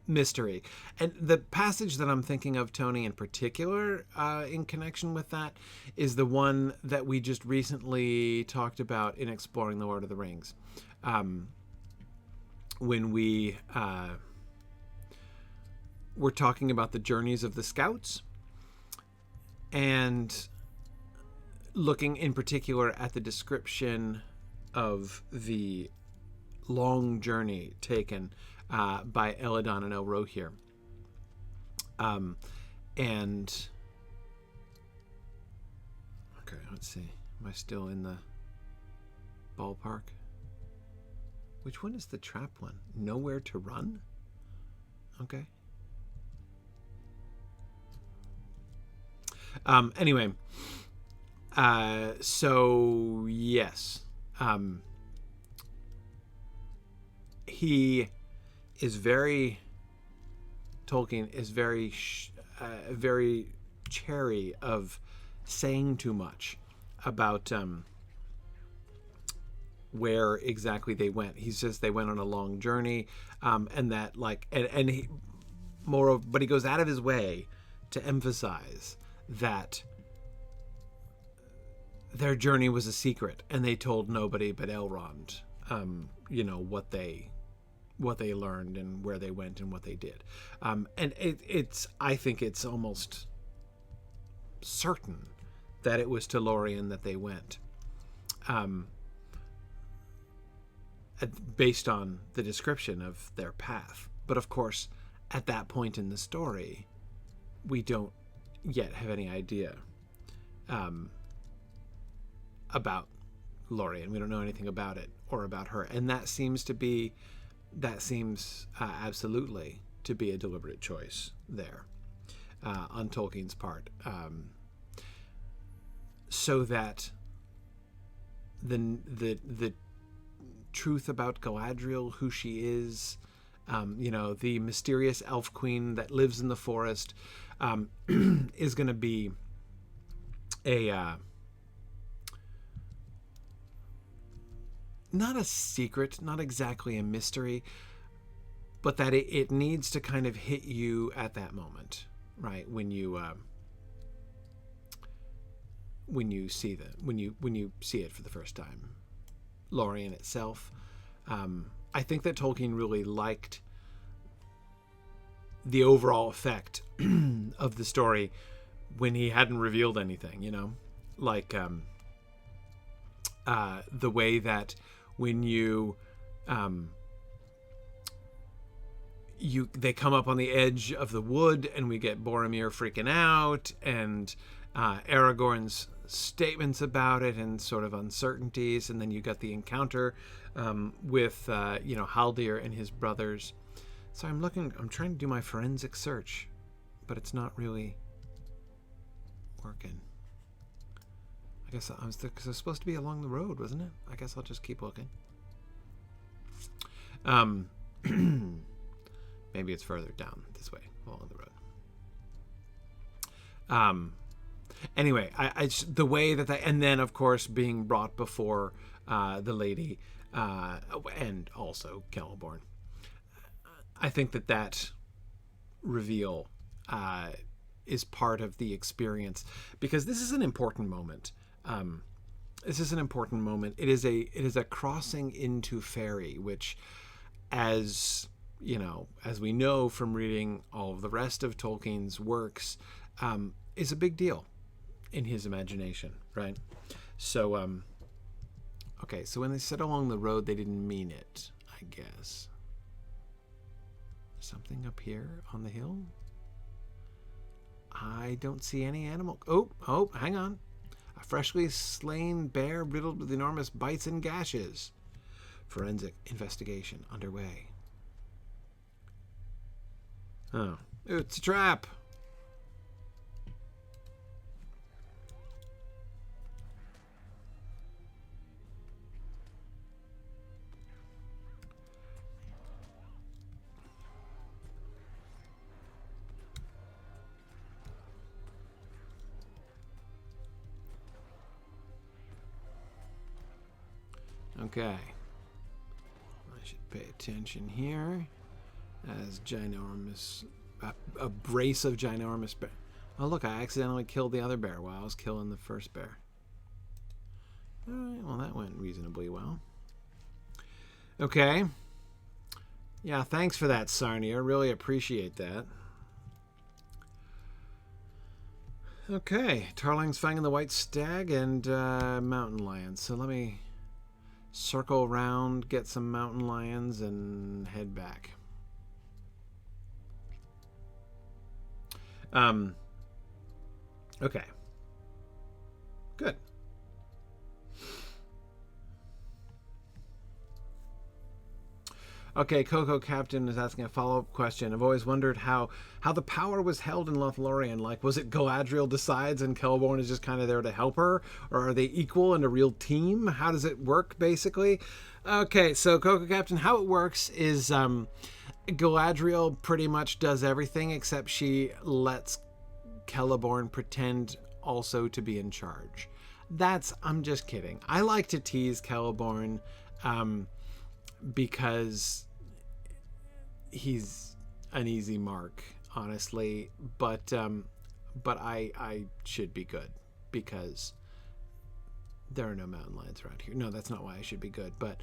mystery. And the passage that I'm thinking of, Tony, in particular, in connection with that, is the one that we just recently talked about in Exploring the Lord of the Rings. When we were talking about the journeys of the scouts and looking in particular at the description of the long journey taken by Eladon and Elrohir. And okay, let's see. Am I still in the ballpark? Which one is the trap one? Nowhere to run? Okay. Anyway, so yes, he is very, Tolkien is very, very chary of saying too much about where exactly they went. He says they went on a long journey, and that like, and he, moreover, but he goes out of his way to emphasize that their journey was a secret and they told nobody but Elrond, what they learned and where they went and what they did. And it's, I think it's almost certain that it was to Lorien that they went, based on the description of their path. But of course, at that point in the story, we don't yet have any idea about Lorien. We don't know anything about it or about her, and that seems absolutely to be a deliberate choice there on Tolkien's part, so that the truth about Galadriel, who she is, the mysterious elf queen that lives in the forest, is going to be not a secret, not exactly a mystery, but that it needs to kind of hit you at that moment, right? When when you see it for the first time. Lorien itself. I think that Tolkien really liked the overall effect of the story when he hadn't revealed anything, like the way that when they come up on the edge of the wood and we get Boromir freaking out and Aragorn's statements about it and sort of uncertainties, and then you got the encounter with Haldir and his brothers. So I'm trying to do my forensic search, but it's not really working. I guess because it was supposed to be along the road, wasn't it? I guess I'll just keep looking. Maybe it's further down this way along the road. Anyway, I the way that and then of course being brought before the lady and also Celeborn. I think that reveal is part of the experience, because this is an important moment. It is a crossing into fairy, which, as we know from reading all of the rest of Tolkien's works, is a big deal in his imagination, right? So, okay, so when they said along the road, they didn't mean it, I guess. Something up here on the hill? I don't see any animal. Oh, hang on. A freshly slain bear riddled with enormous bites and gashes. Forensic investigation underway. Oh, it's a trap. Okay. I should pay attention here. As ginormous, a brace of ginormous bear. Oh look, I accidentally killed the other bear while I was killing the first bear. Alright, well that went reasonably well. Okay. Yeah, thanks for that, Sarnier. Really appreciate that. Okay, Tarling's fanging the white stag and mountain lions. So let me circle around, get some mountain lions, and head back. Okay. Good. Okay, Coco Captain is asking a follow-up question. I've always wondered how the power was held in Lothlorien. Like, was it Galadriel decides and Celeborn is just kind of there to help her? Or are they equal and a real team? How does it work, basically? Okay, so Coco Captain, how it works is Galadriel pretty much does everything except she lets Celeborn pretend also to be in charge. I'm just kidding. I like to tease Celeborn because he's an easy mark, honestly, but I should be good because there are no mountain lions around here. No, that's not why I should be good, but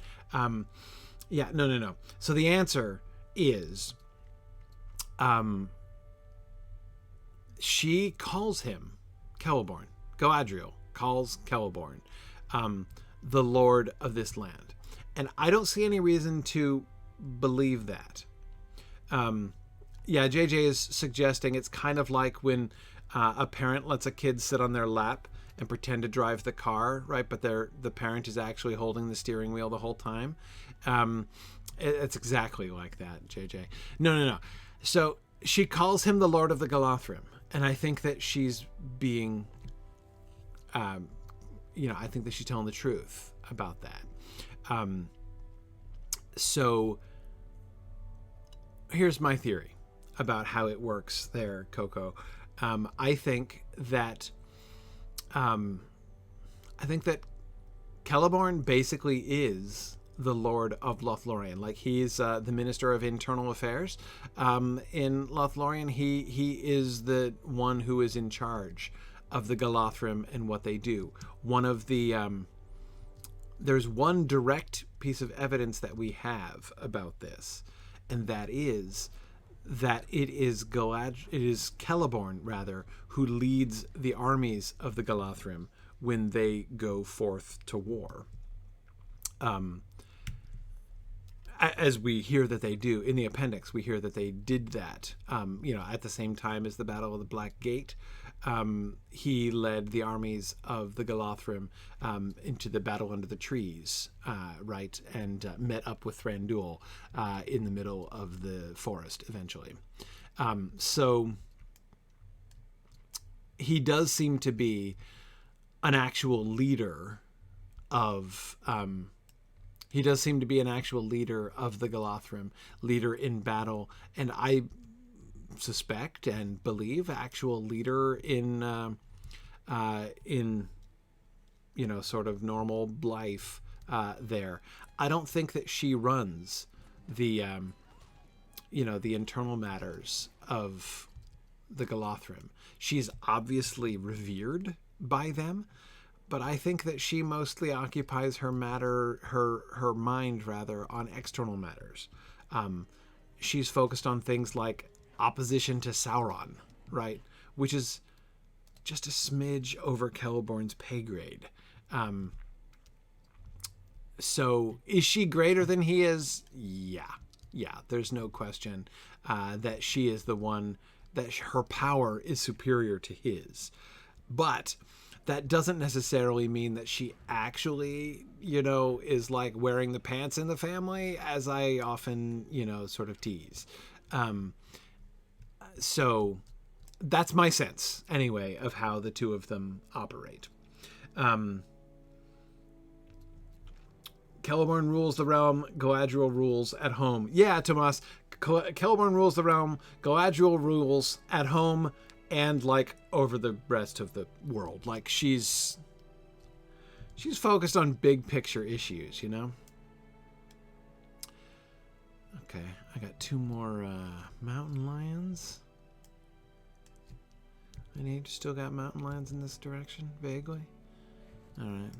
yeah, no. So the answer is she calls him Celeborn. Galadriel calls Celeborn the Lord of this land. And I don't see any reason to believe that. Yeah, JJ is suggesting it's kind of like when a parent lets a kid sit on their lap and pretend to drive the car, right? But the parent is actually holding the steering wheel the whole time. It's exactly like that, JJ. No. So she calls him the Lord of the Galadriel, and I think that she's being, I think that she's telling the truth about that. So here's my theory about how it works there, Coco. I think that Celeborn basically is the Lord of Lothlorien. Like, he's the Minister of Internal Affairs in Lothlorien. He is the one who is in charge of the Galothrim and what they do. One of the there's one direct piece of evidence that we have about this, and that is that it is Celeborn rather who leads the armies of the Galothrim when they go forth to war. As we hear that they do in the appendix, we hear that they did that. At the same time as the Battle of the Black Gate, he led the armies of the Galothrim into the battle under the trees, right, and met up with Thranduil in the middle of the forest eventually. So he does seem to be an actual leader of. He does seem to be an actual leader of the Galothrim, leader in battle, and I suspect and believe actual leader in sort of normal life there. I don't think that she runs the the internal matters of the Galothrim. She's obviously revered by them, but I think that she mostly occupies her mind on external matters. She's focused on things like opposition to Sauron, right? Which is just a smidge over Celeborn's pay grade. So is she greater than he is? Yeah, there's no question that she is the one, that her power is superior to his. But that doesn't necessarily mean that she actually, is like wearing the pants in the family, as I often, sort of tease. So that's my sense, anyway, of how the two of them operate. Celeborn rules the realm, Galadriel rules at home. Yeah, Tomas, Celeborn rules the realm, Galadriel rules at home, and like over the rest of the world. Like she's focused on big picture issues, Okay, I got 2 more mountain lions. Still got mountain lions in this direction, vaguely. All right.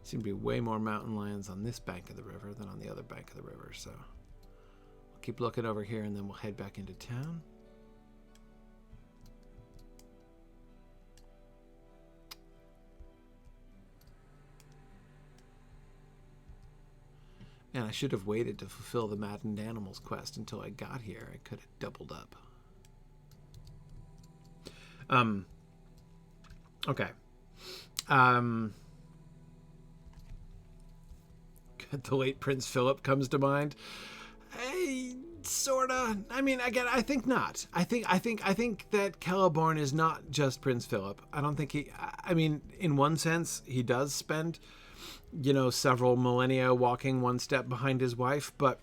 Seem to be way more mountain lions on this bank of the river than on the other bank of the river, so we'll keep looking over here and then we'll head back into town. And I should have waited to fulfill the Maddened Animals quest until I got here. I could have doubled up. Okay. The late Prince Philip comes to mind. Sorta. I mean, again, I think not. I think that Celeborn is not just Prince Philip. I don't think he. I mean, in one sense, he does spend, several millennia walking one step behind his wife, but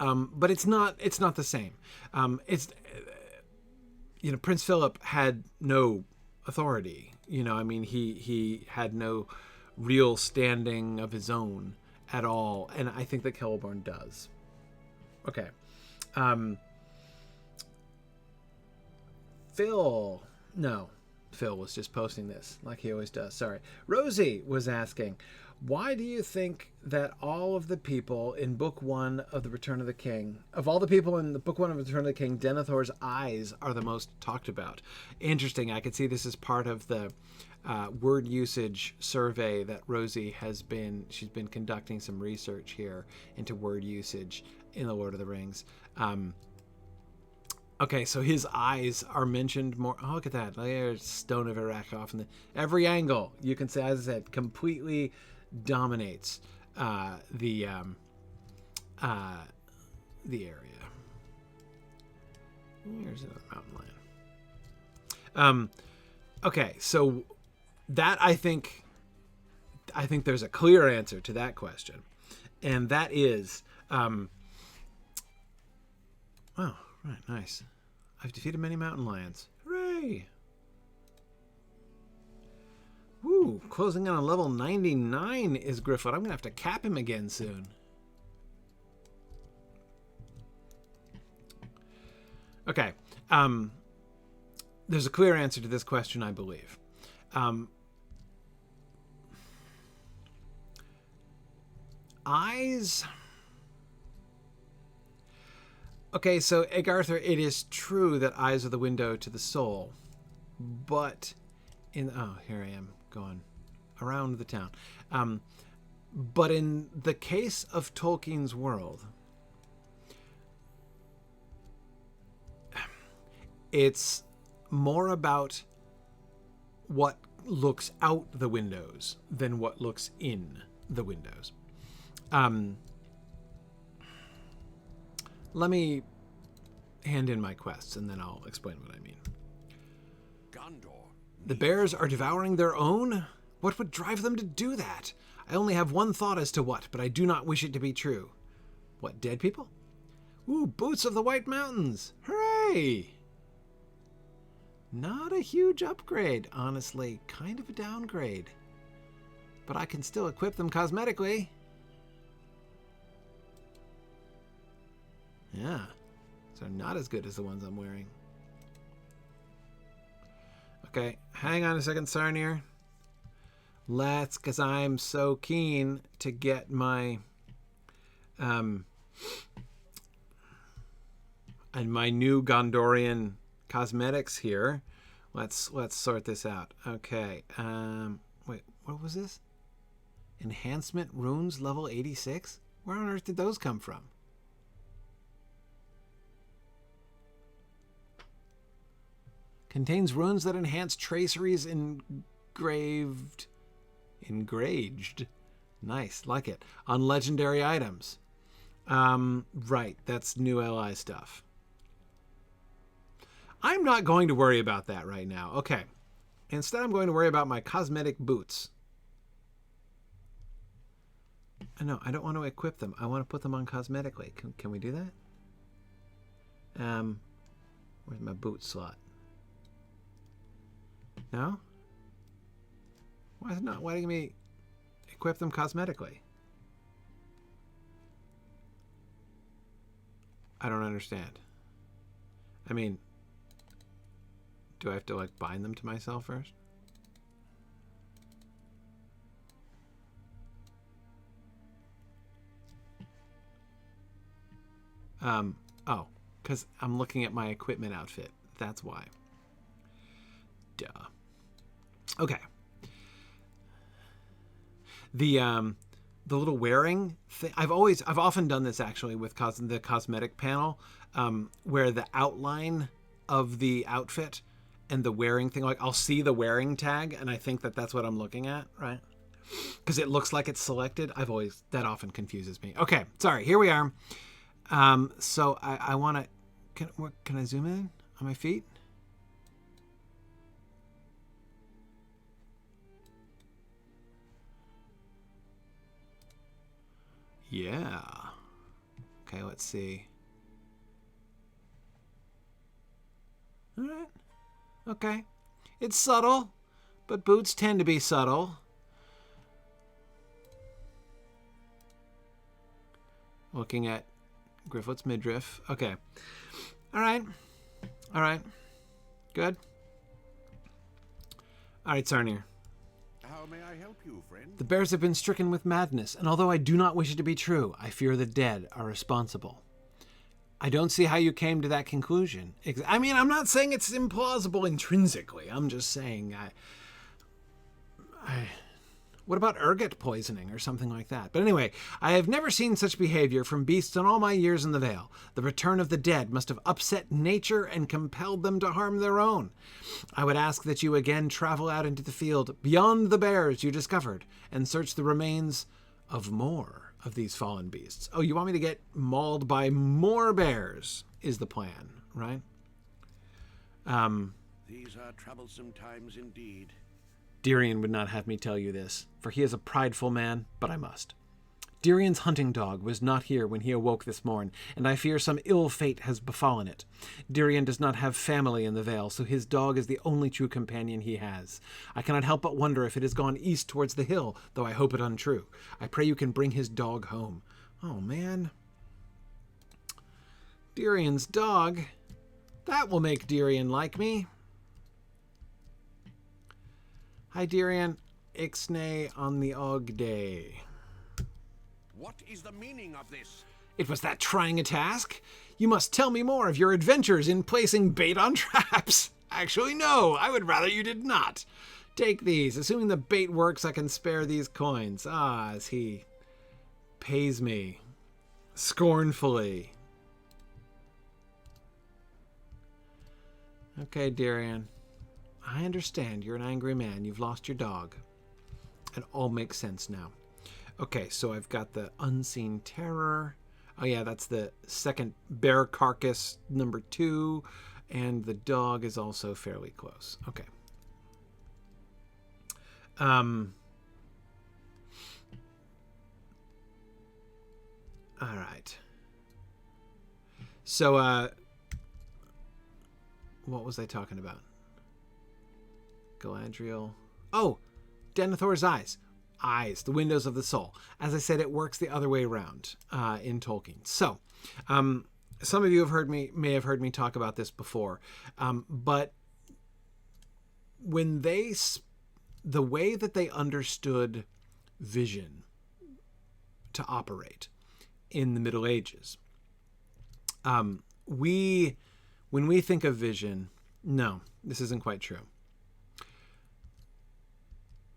it's not the same. Prince Philip had no authority. He had no real standing of his own at all, and I think that Celeborn does. Okay. Phil was just posting this like he always does. Sorry. Rosie was asking, why do you think that all of the people in Book 1 of the Return of the King, of all the people in the Book 1 of the Return of the King, Denethor's eyes are the most talked about? Interesting. I could see this as part of the word usage survey that Rosie she's been conducting some research here into word usage in The Lord of the Rings. Okay, so his eyes are mentioned more. Oh, look at that. There's Stone of Erech off in every angle. You can say, as I said, completely dominates the area. Here's another mountain lion. Okay, so that I think there's a clear answer to that question, and that is, oh, right, nice. I've defeated many mountain lions. Hooray! Woo, closing in on level 99 is Gryfflet. I'm going to have to cap him again soon. Okay. there's a clear answer to this question, I believe. Eyes. Okay, so Egarthur, it is true that eyes are the window to the soul, but here I am going around the town. But in the case of Tolkien's world, it's more about what looks out the windows than what looks in the windows. Let me hand in my quests, and then I'll explain what I mean. Gondor. The bears are devouring their own? What would drive them to do that? I only have one thought as to what, but I do not wish it to be true. What, dead people? Ooh, boots of the White Mountains! Hooray! Not a huge upgrade, honestly. Kind of a downgrade. But I can still equip them cosmetically. Yeah, so not as good as the ones I'm wearing. Okay, hang on a second, Sarnir. Because I'm so keen to get my and my new Gondorian cosmetics here. Let's sort this out. Okay. Wait, what was this? Enhancement runes level 86? Where on earth did those come from? Contains runes that enhance traceries engraved. Nice, like it. On legendary items. Right, that's new ally stuff. I'm not going to worry about that right now. Okay. Instead, I'm going to worry about my cosmetic boots. No, I don't want to equip them. I want to put them on cosmetically. Can we do that? Where's my boot slot? No? Why is it not letting me equip them cosmetically? I don't understand. I mean, do I have to like bind them to myself first? Oh, because I'm looking at my equipment outfit. That's why. Duh. Okay. The little wearing thing. I've often done this actually with the cosmetic panel, where the outline of the outfit and the wearing thing, like I'll see the wearing tag and I think that that's what I'm looking at, right? Because it looks like it's selected. That often confuses me. Okay, sorry. Here we are. So I want to. Can I zoom in on my feet? Yeah. Okay, let's see. All right. Okay. It's subtle, but boots tend to be subtle. Looking at Gryfflet's midriff. Okay. All right. All right. Good. All right, Sarnir. How may I help you, friend? The bears have been stricken with madness, and although I do not wish it to be true, I fear the dead are responsible. I don't see how you came to that conclusion. I mean, I'm not saying it's implausible intrinsically. I'm just saying what about ergot poisoning or something like that? But anyway, I have never seen such behavior from beasts in all my years in the Vale. The return of the dead must have upset nature and compelled them to harm their own. I would ask that you again travel out into the field beyond the bears you discovered and search the remains of more of these fallen beasts. Oh, you want me to get mauled by more bears is the plan, right? These are troublesome times indeed. Dirian would not have me tell you this, for he is a prideful man, but I must. Dirian's hunting dog was not here when he awoke this morn, and I fear some ill fate has befallen it. Dirian does not have family in the Vale, so his dog is the only true companion he has. I cannot help but wonder if it has gone east towards the hill, though I hope it untrue. I pray you can bring his dog home. Oh, man. Dirian's dog. That will make Dirian like me. Hi, Dirian. Ixnay on the Og Day. What is the meaning of this? It was that trying a task? You must tell me more of your adventures in placing bait on traps. Actually, no, I would rather you did not. Take these. Assuming the bait works, I can spare these coins. Ah, as he pays me scornfully. Okay, Darian. I understand. You're an angry man. You've lost your dog. It all makes sense now. Okay, so I've got the Unseen Terror. Oh yeah, that's the second bear carcass, number 2. And the dog is also fairly close. Okay. All right. So, what was I talking about? Galadriel. Oh, Denethor's eyes. Eyes, the windows of the soul. As I said, it works the other way around in Tolkien. So, some of you may have heard me talk about this before, but when the way that they understood vision to operate in the Middle Ages, when we think of vision, no, this isn't quite true.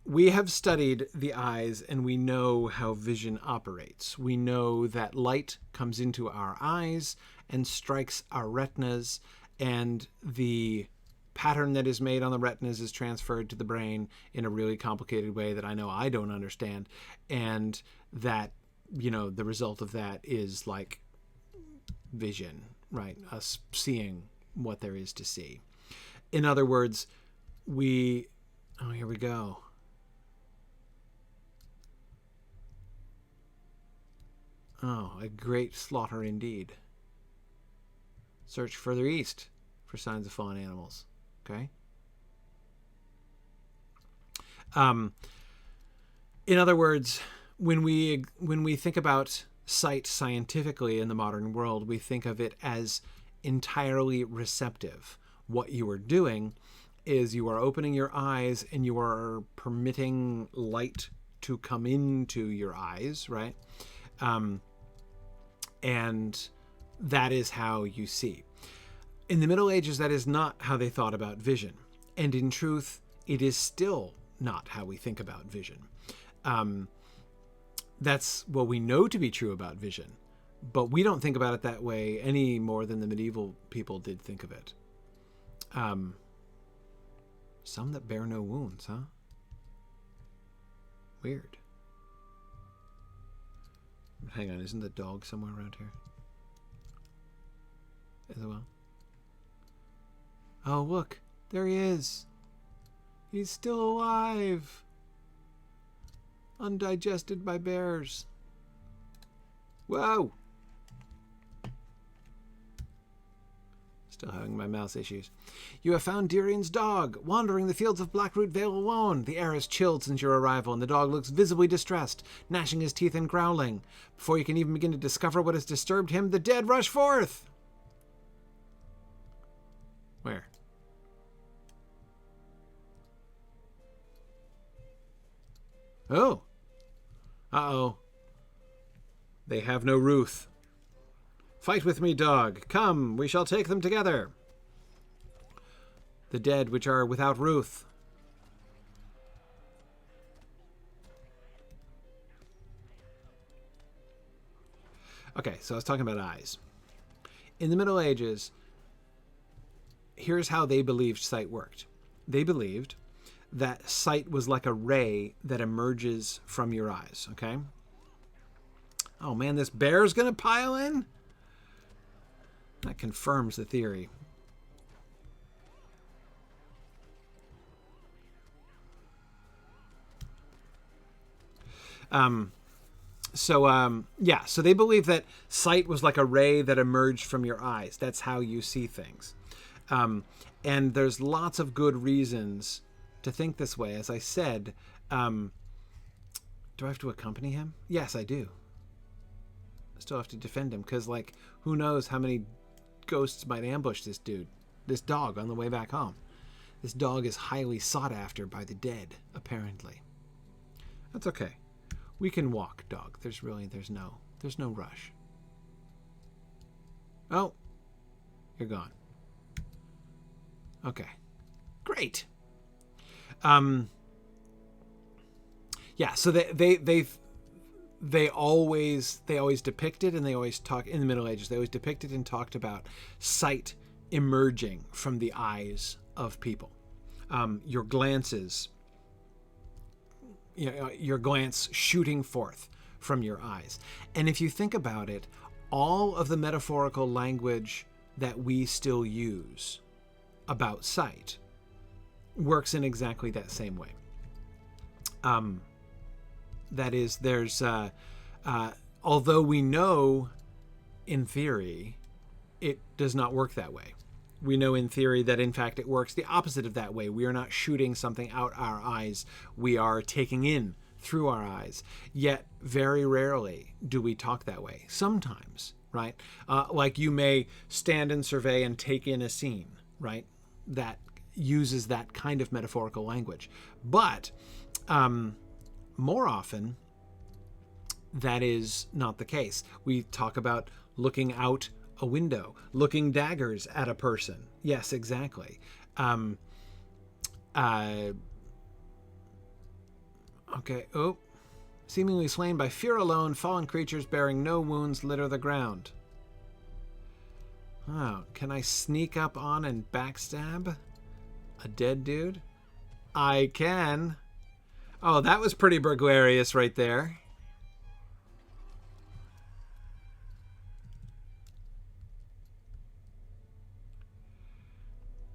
We have studied the eyes and we know how vision operates. We know that light comes into our eyes and strikes our retinas, and the pattern that is made on the retinas is transferred to the brain in a really complicated way that I know I don't understand. And that, the result of that is like vision, right? Us seeing what there is to see. In other words, oh, here we go. Oh, a great slaughter indeed. Search further east for signs of fallen animals. Okay. In other words, when we think about sight scientifically in the modern world, we think of it as entirely receptive. What you are doing is you are opening your eyes and you are permitting light to come into your eyes, right? And that is how you see. In the Middle Ages, that is not how they thought about vision. And in truth, it is still not how we think about vision. That's what we know to be true about vision. But we don't think about it that way any more than the medieval people did think of it. Some that bear no wounds, huh? Weird. Hang on, isn't the dog somewhere around here? As well. Oh, look. There he is. He's still alive. Undigested by bears. Whoa. Still having my mouse issues. You have found Dirian's dog, wandering the fields of Blackroot Vale alone. The air is chilled since your arrival, and the dog looks visibly distressed, gnashing his teeth and growling. Before you can even begin to discover what has disturbed him, the dead rush forth. Where? Oh. Uh-oh. They have no ruth. Fight with me, dog. Come, we shall take them together. The dead which are without ruth. Okay, so I was talking about eyes. In the Middle Ages, here's how they believed sight worked. They believed that sight was like a ray that emerges from your eyes, okay? Oh man, this bear's gonna pile in? That confirms the theory. So they believe that sight was like a ray that emerged from your eyes. That's how you see things. And there's lots of good reasons to think this way. As I said, do I have to accompany him? Yes, I do. I still have to defend him because, like, who knows how many ghosts might ambush this dog on the way back home. This dog is highly sought after by the dead, apparently. That's okay. We can walk, dog. There's no rush. Oh, you're gone. Okay, great. Yeah. So they always depicted, and they always talk in the Middle Ages. They always depicted and talked about sight emerging from the eyes of people. Your glances, your glance shooting forth from your eyes. And if you think about it, all of the metaphorical language that we still use about sight works in exactly that same way. That is, there's, although we know in theory it does not work that way. We know in theory that in fact it works the opposite of that way. We are not shooting something out our eyes. We are taking in through our eyes. Yet very rarely do we talk that way. Sometimes, right? Like you may stand and survey and take in a scene, right? That uses that kind of metaphorical language. But more often, that is not the case. We talk about looking out a window, looking daggers at a person. Yes, exactly. Okay. Oh, seemingly slain by fear alone, fallen creatures bearing no wounds litter the ground. Oh, can I sneak up on and backstab a dead dude? I can. Oh, that was pretty burglarious right there.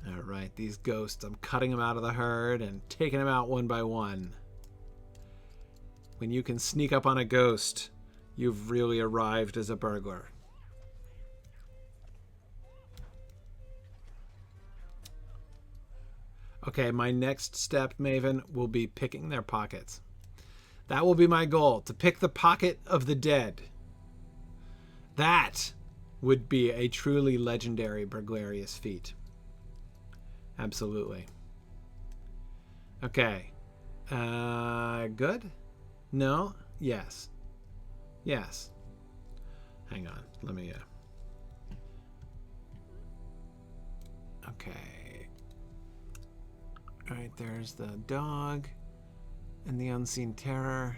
All right, these ghosts, I'm cutting them out of the herd and taking them out one by one. When you can sneak up on a ghost, you've really arrived as a burglar. Okay, my next step, Maven, will be picking their pockets. That will be my goal, to pick the pocket of the dead. That would be a truly legendary burglarious feat. Absolutely. Okay. Good? No? Yes. Yes. Hang on. Let me... Okay. Alright, there's the dog and the unseen terror.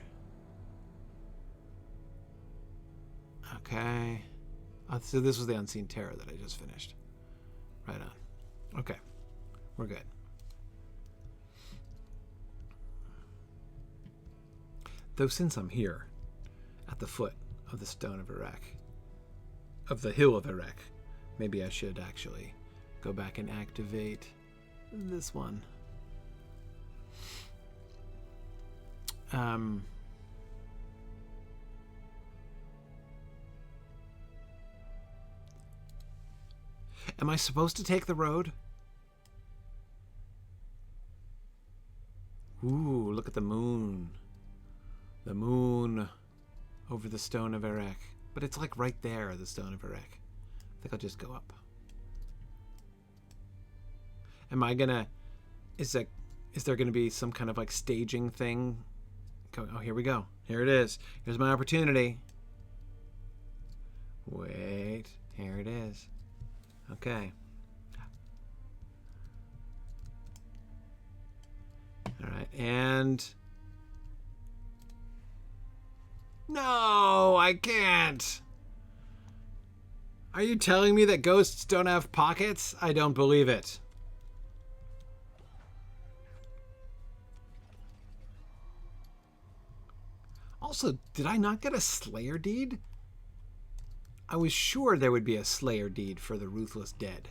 Okay. So this was the unseen terror that I just finished. Right on. Okay. We're good. Though since I'm here, at the foot of the Stone of Erech, of the Hill of Erech, maybe I should actually go back and activate this one. Am I supposed to take the road? Ooh, look at the moon. The moon over the Stone of Erech. But it's like right there, the Stone of Erech. I think I'll just go up. Am I gonna... Is there gonna be some kind of like staging thing? Oh, here we go. Here it is. Here's my opportunity. Wait. Here it is. Okay. All right, and... No, I can't. Are you telling me that ghosts don't have pockets? I don't believe it. Also, did I not get a Slayer deed? I was sure there would be a Slayer deed for the Ruthless Dead.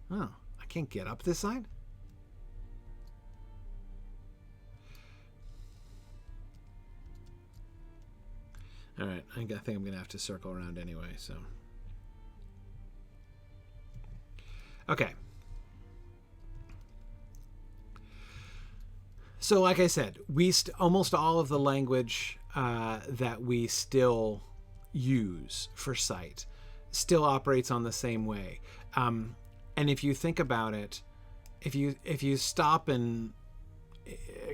Oh, I can't get up this side? Alright, I think I'm going to have to circle around anyway, so... Okay. So, like I said, almost all of the language that we still use for sight still operates on the same way. And if you think about it, if you stop and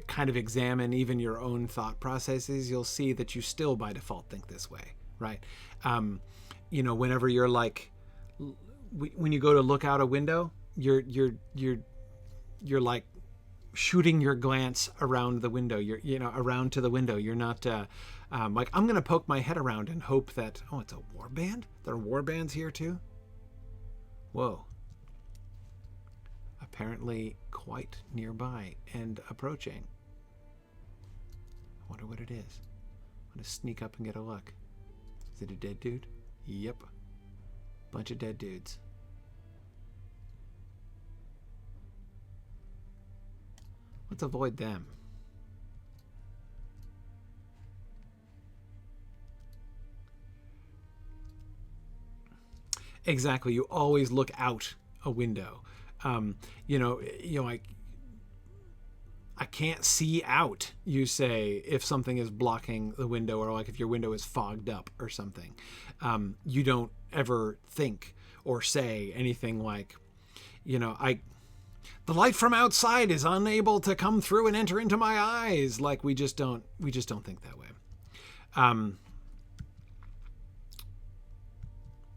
kind of examine even your own thought processes, you'll see that you still by default think this way, right? Whenever you're like, when you go to look out a window, you're like shooting your glance around the window. Around to the window. You're not like, I'm gonna poke my head around and hope that, oh, it's a warband? There are warbands here too? Whoa. Apparently quite nearby and approaching. I wonder what it is. I'm gonna sneak up and get a look. Is it a dead dude? Yep. Bunch of dead dudes. Let's avoid them. Exactly. You always look out a window. Like, I can't see out, you say, if something is blocking the window, or like if your window is fogged up or something. You don't ever think or say anything like, the light from outside is unable to come through and enter into my eyes. Like, we just don't think that way.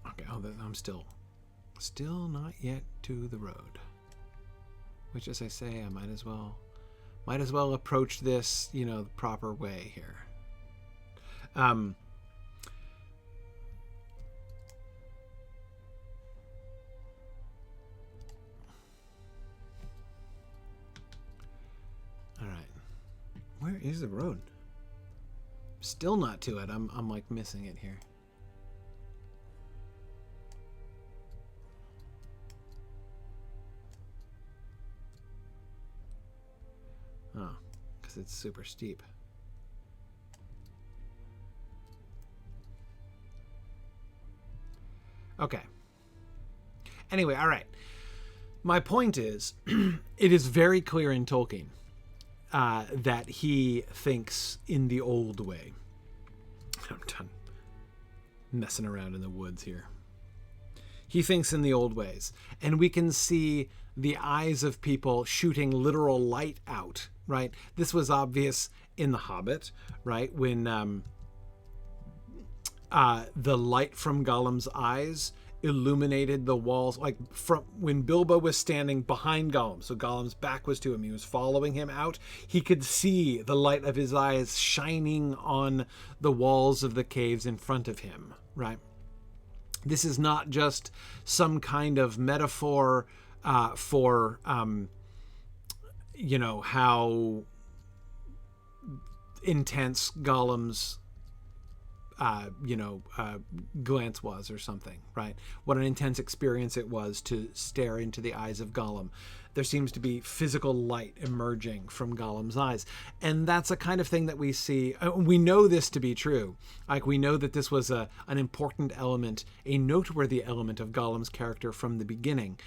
Okay. Oh, I'm still not yet to the road. Which, as I say, I might as well approach this, the proper way here. All right. Where is the road? Still not to it. I'm like missing it here. Oh, because it's super steep. Okay. Anyway, all right. My point is, it is very clear in Tolkien that he thinks in the old way. I'm done messing around in the woods here. He thinks in the old ways. And we can see the eyes of people shooting literal light out, right? This was obvious in The Hobbit, right? When the light from Gollum's eyes illuminated the walls, like from when Bilbo was standing behind Gollum, so Gollum's back was to him, he was following him out, he could see the light of his eyes shining on the walls of the caves in front of him, right? This is not just some kind of metaphor for how intense Gollum's glance was or something, right? What an intense experience it was to stare into the eyes of Gollum. There seems to be physical light emerging from Gollum's eyes. And that's a kind of thing that we see. We know this to be true. Like, we know that this was an important element, a noteworthy element of Gollum's character from the beginning.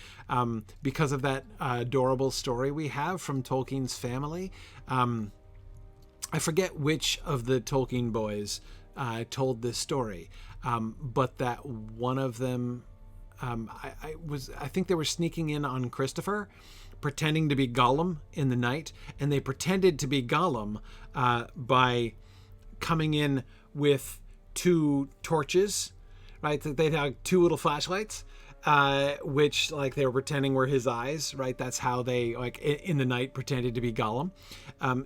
Because of that adorable story we have from Tolkien's family. I forget which of the Tolkien boys told this story, but that one of them, I think they were sneaking in on Christopher, pretending to be Gollum in the night, and they pretended to be Gollum by coming in with two torches, right? They had two little flashlights, which like they were pretending were his eyes, right? That's how they, like, in the night pretended to be Gollum.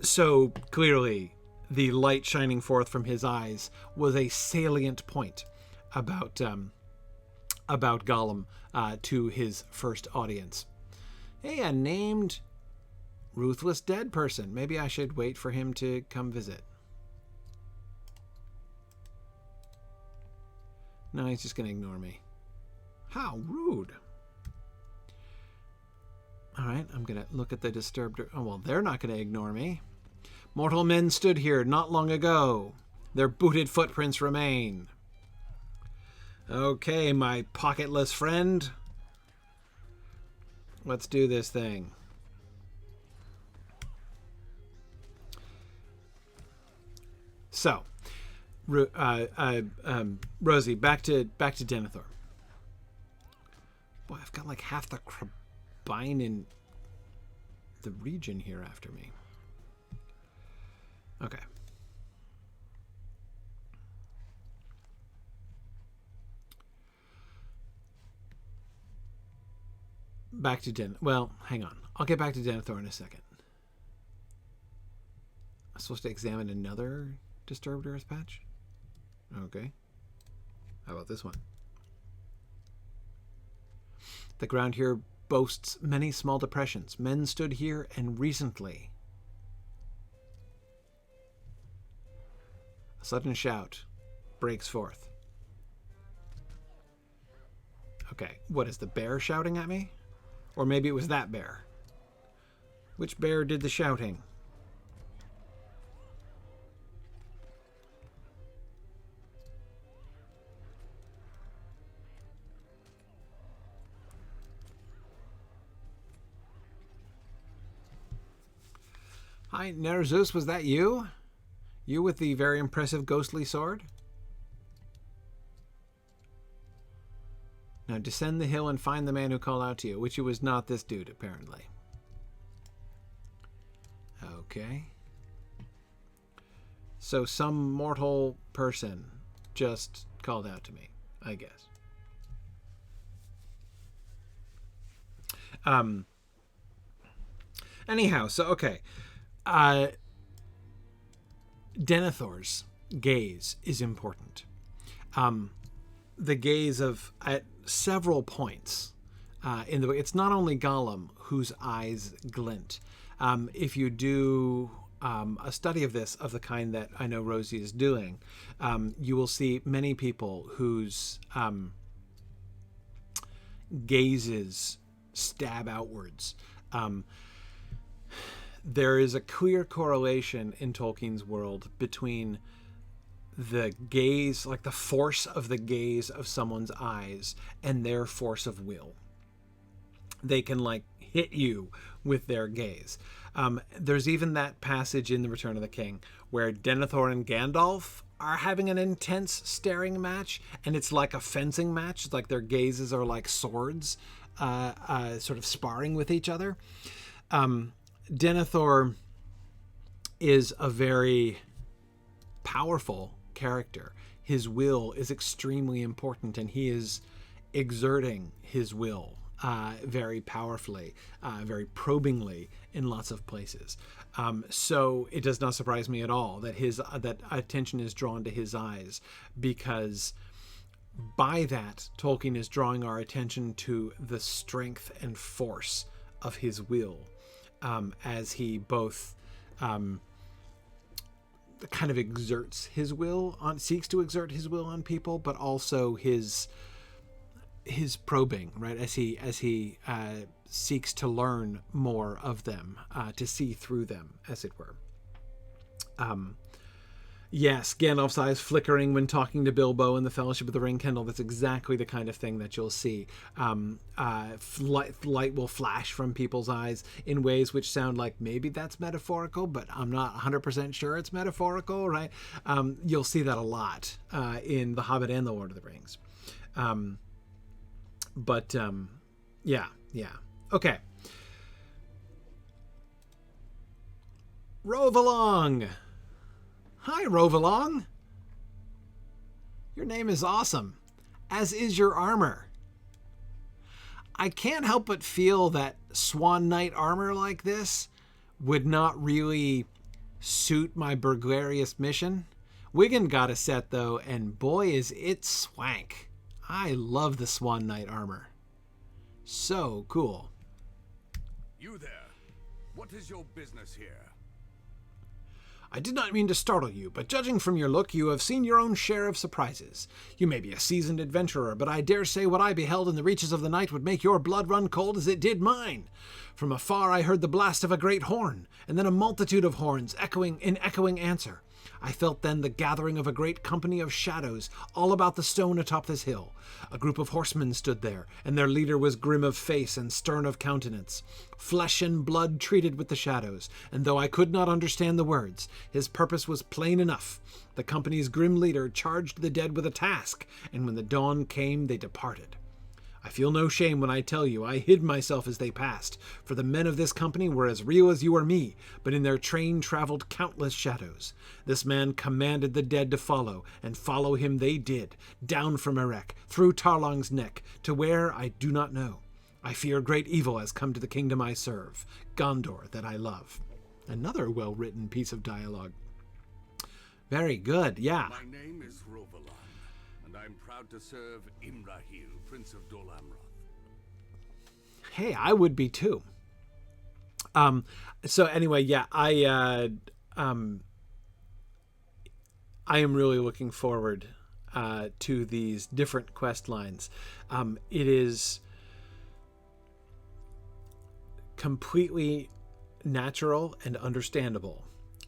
So clearly the light shining forth from his eyes was a salient point about Gollum to his first audience. Hey, a named ruthless dead person. Maybe I should wait for him to come visit. No, he's just going to ignore me. How rude. All right, I'm going to look at the disturbed... Oh, well, they're not going to ignore me. Mortal men stood here not long ago. Their booted footprints remain. Okay, my pocketless friend. Let's do this thing. So, Rosie, back to Denethor. Boy, I've got like half the Crabine in the region here after me. Okay. Back to well, hang on. I'll get back to Denethor in a second. I'm supposed to examine another disturbed earth patch? Okay. How about this one? The ground here boasts many small depressions. Men stood here and recently. A sudden shout breaks forth. Okay, what is the bear shouting at me? Or maybe it was that bear. Which bear did the shouting? Hi, Nerzus, was that you? You with the very impressive ghostly sword? Now descend the hill and find the man who called out to you, which it was not this dude, apparently. Okay. So some mortal person just called out to me, I guess. Anyhow, so okay. Denethor's gaze is important. The gaze of at several points in the book. It's not only Gollum whose eyes glint. If you do a study of this, of the kind that I know Rosie is doing, you will see many people whose gazes stab outwards. There is a clear correlation in Tolkien's world between the gaze, like the force of the gaze of someone's eyes, and their force of will. They can like hit you with their gaze. There's even that passage in The Return of the King where Denethor and Gandalf are having an intense staring match, and it's like a fencing match. It's like their gazes are like swords, sort of sparring with each other. Denethor is a very powerful character. His will is extremely important, and he is exerting his will very powerfully, very probingly in lots of places. So it does not surprise me at all that that attention is drawn to his eyes, because by that Tolkien is drawing our attention to the strength and force of his will, as he both kind of exerts his will on, seeks to exert his will on people, but also his probing, right? As he seeks to learn more of them, to see through them, as it were. Yes, Gandalf's eyes flickering when talking to Bilbo in the Fellowship of the Ring Kendall. That's exactly the kind of thing that you'll see. Light will flash from people's eyes in ways which sound like maybe that's metaphorical, but I'm not 100% sure it's metaphorical, right? You'll see that a lot in The Hobbit and The Lord of the Rings. Yeah. Okay. Rove along. Hi, Rove along. Your name is awesome, as is your armor. I can't help but feel that Swan Knight armor like this would not really suit my burglarious mission. Wigan got a set, though, and boy, is it swank. I love the Swan Knight armor. So cool. You there. What is your business here? I did not mean to startle you, but judging from your look, you have seen your own share of surprises. You may be a seasoned adventurer, but I dare say what I beheld in the reaches of the night would make your blood run cold as it did mine. From afar I heard the blast of a great horn, and then a multitude of horns echoing in echoing answer. I felt then the gathering of a great company of shadows all about the stone atop this hill. A group of horsemen stood there, and their leader was grim of face and stern of countenance. Flesh and blood treated with the shadows, and though I could not understand the words, his purpose was plain enough. The company's grim leader charged the dead with a task, and when the dawn came, they departed. I feel no shame when I tell you I hid myself as they passed, for the men of this company were as real as you or me, but in their train travelled countless shadows. This man commanded the dead to follow, and follow him they did, down from Erech, through Tarlong's neck, to where I do not know. I fear great evil has come to the kingdom I serve, Gondor that I love. Another well-written piece of dialogue. Very good, yeah. My name is Rosfin, and I'm proud to serve Imrahil, Prince of Dol Amroth. Hey, I would be too. So anyway, yeah, I am really looking forward to these different quest lines. It is completely natural and understandable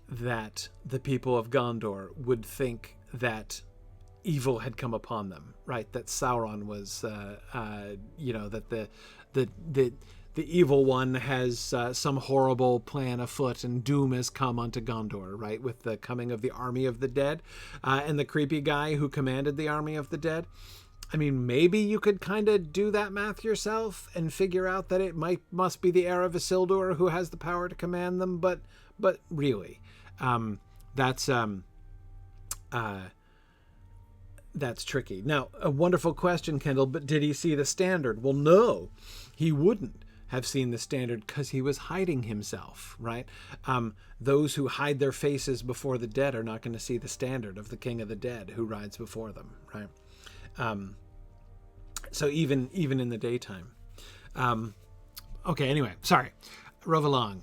that the people of Gondor would think that evil had come upon them, right? That Sauron was, that the evil one has some horrible plan afoot and doom has come unto Gondor, right? With the coming of the army of the dead and the creepy guy who commanded the army of the dead. I mean, maybe you could kind of do that math yourself and figure out that it must be the heir of Isildur who has the power to command them, but really, that's tricky. Now, a wonderful question, Kendall, but did he see the standard? Well, no, he wouldn't have seen the standard because he was hiding himself, right? Those who hide their faces before the dead are not going to see the standard of the king of the dead who rides before them, right? So even in the daytime. Okay, anyway, sorry. Rove along.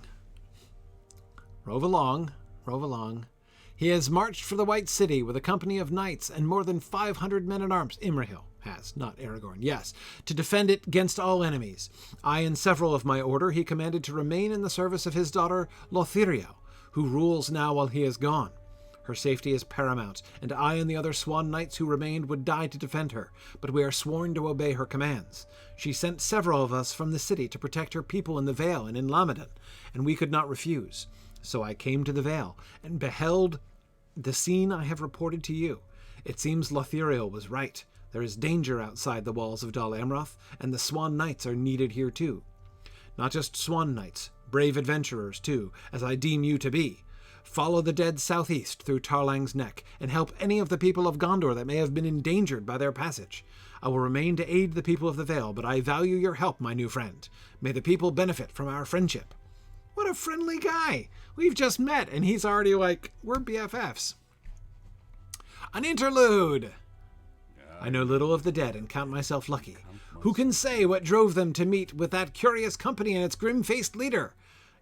He has marched for the White City with a company of knights and more than 500 men-at-arms. Imrahil has, not Aragorn, yes, to defend it against all enemies. I and several of my order he commanded to remain in the service of his daughter Lothlorien, who rules now while he is gone. Her safety is paramount, and I and the other Swan Knights who remained would die to defend her, but we are sworn to obey her commands. She sent several of us from the city to protect her people in the Vale and in Lamadan, and we could not refuse. So I came to the Vale, and beheld the scene I have reported to you. It seems Lothlorien was right. There is danger outside the walls of Dol Amroth, and the Swan Knights are needed here too. Not just Swan Knights, brave adventurers too, as I deem you to be. Follow the dead southeast through Tarlang's Neck, and help any of the people of Gondor that may have been endangered by their passage. I will remain to aid the people of the Vale, but I value your help, my new friend. May the people benefit from our friendship. What a friendly guy. We've just met, and he's already like, we're BFFs. An interlude. I know little of the dead and count myself lucky. Who can say what drove them to meet with that curious company and its grim-faced leader?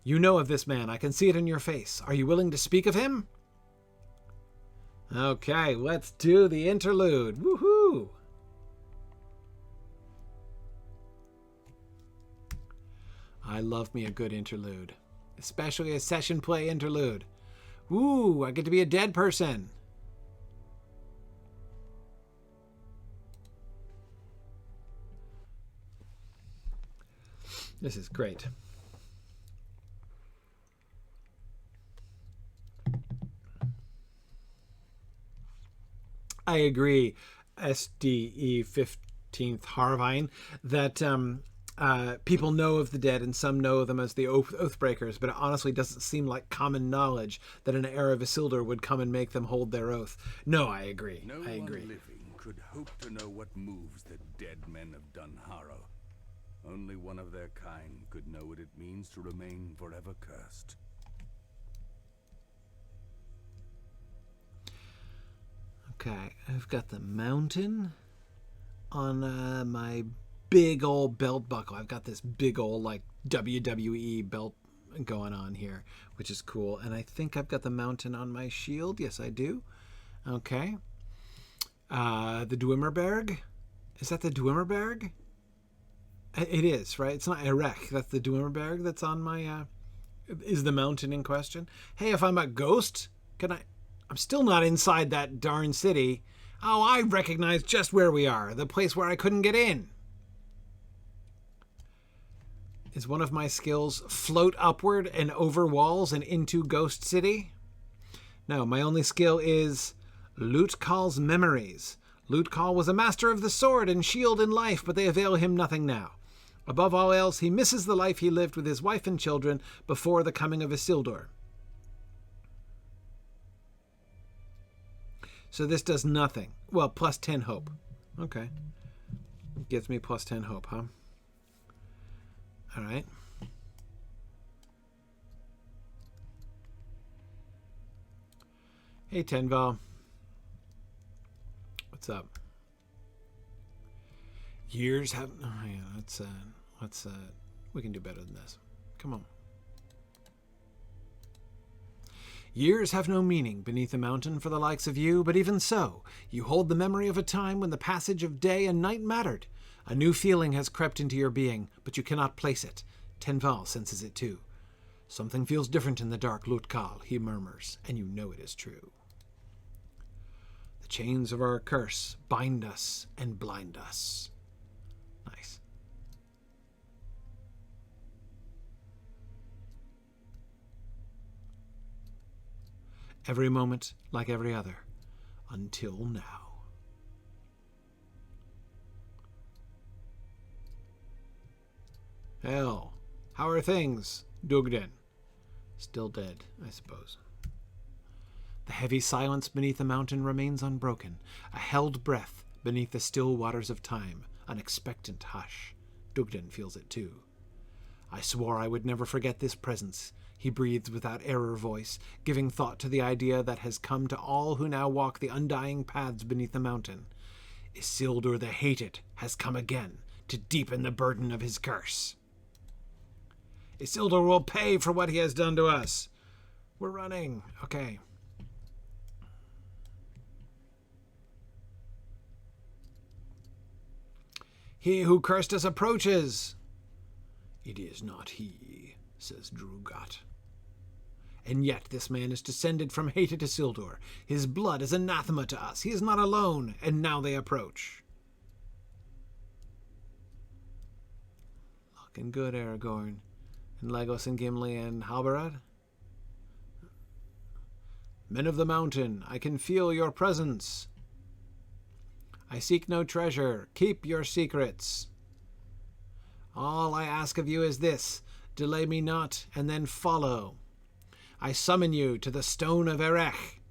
You know of this man. I can see it in your face. Are you willing to speak of him? Okay, let's do the interlude. Woohoo! I love me a good interlude, especially a session play interlude. Ooh, I get to be a dead person. This is great. I agree, SDE 15th Harvine, that people know of the dead and some know them as the Oathbreakers, but it honestly doesn't seem like common knowledge that an heir of Isildur would come and make them hold their oath. No, I agree. No I agree. one living could hope to know what moves the dead men have done Harrow. Only one of their kind could know what it means to remain forever cursed. Okay, I've got the mountain on my big old belt buckle. I've got this big old like WWE belt going on here, which is cool. And I think I've got the mountain on my shield. Yes, I do. Okay. The Dwimmerberg. Is that the Dwimmerberg? It is, right? It's not Erech. That's the Dwimmerberg that's on my... is the mountain in question. Hey, if I'm a ghost, can I... I'm still not inside that darn city. Oh, I recognize just where we are. The place where I couldn't get in. Is one of my skills float upward and over walls and into Ghost City? No, my only skill is Loot Calls Memories. Lutkal was a master of the sword and shield in life, but they avail him nothing now. Above all else, he misses the life he lived with his wife and children before the coming of Isildur. So this does nothing. Well, plus 10 hope. Okay. Gives me plus 10 hope, huh? All right. Hey, Tenval. What's up? Years have... Oh, yeah, let's we can do better than this. Come on. Years have no meaning beneath the mountain for the likes of you, but even so, you hold the memory of a time when the passage of day and night mattered. A new feeling has crept into your being, but you cannot place it. Tenval senses it too. Something feels different in the dark, Lutkal, he murmurs, and you know it is true. The chains of our curse bind us and blind us. Nice. Every moment like every other, until now. Hell, how are things, Dugden? Still dead, I suppose. The heavy silence beneath the mountain remains unbroken, a held breath beneath the still waters of time, an expectant hush. Dugden feels it too. I swore I would never forget this presence, he breathed without error voice, giving thought to the idea that has come to all who now walk the undying paths beneath the mountain. Isildur the Hated has come again to deepen the burden of his curse. Isildur will pay for what he has done to us. We're running. Okay. He who cursed us approaches. It is not he, says Drugat. And yet this man is descended from hated Isildur. His blood is anathema to us. He is not alone, and now they approach. Looking good, Aragorn. And Legos and Gimli and Halbarad. Men of the mountain, I can feel your presence. I seek no treasure. Keep your secrets. All I ask of you is this. Delay me not, and then follow. I summon you to the Stone of Erech.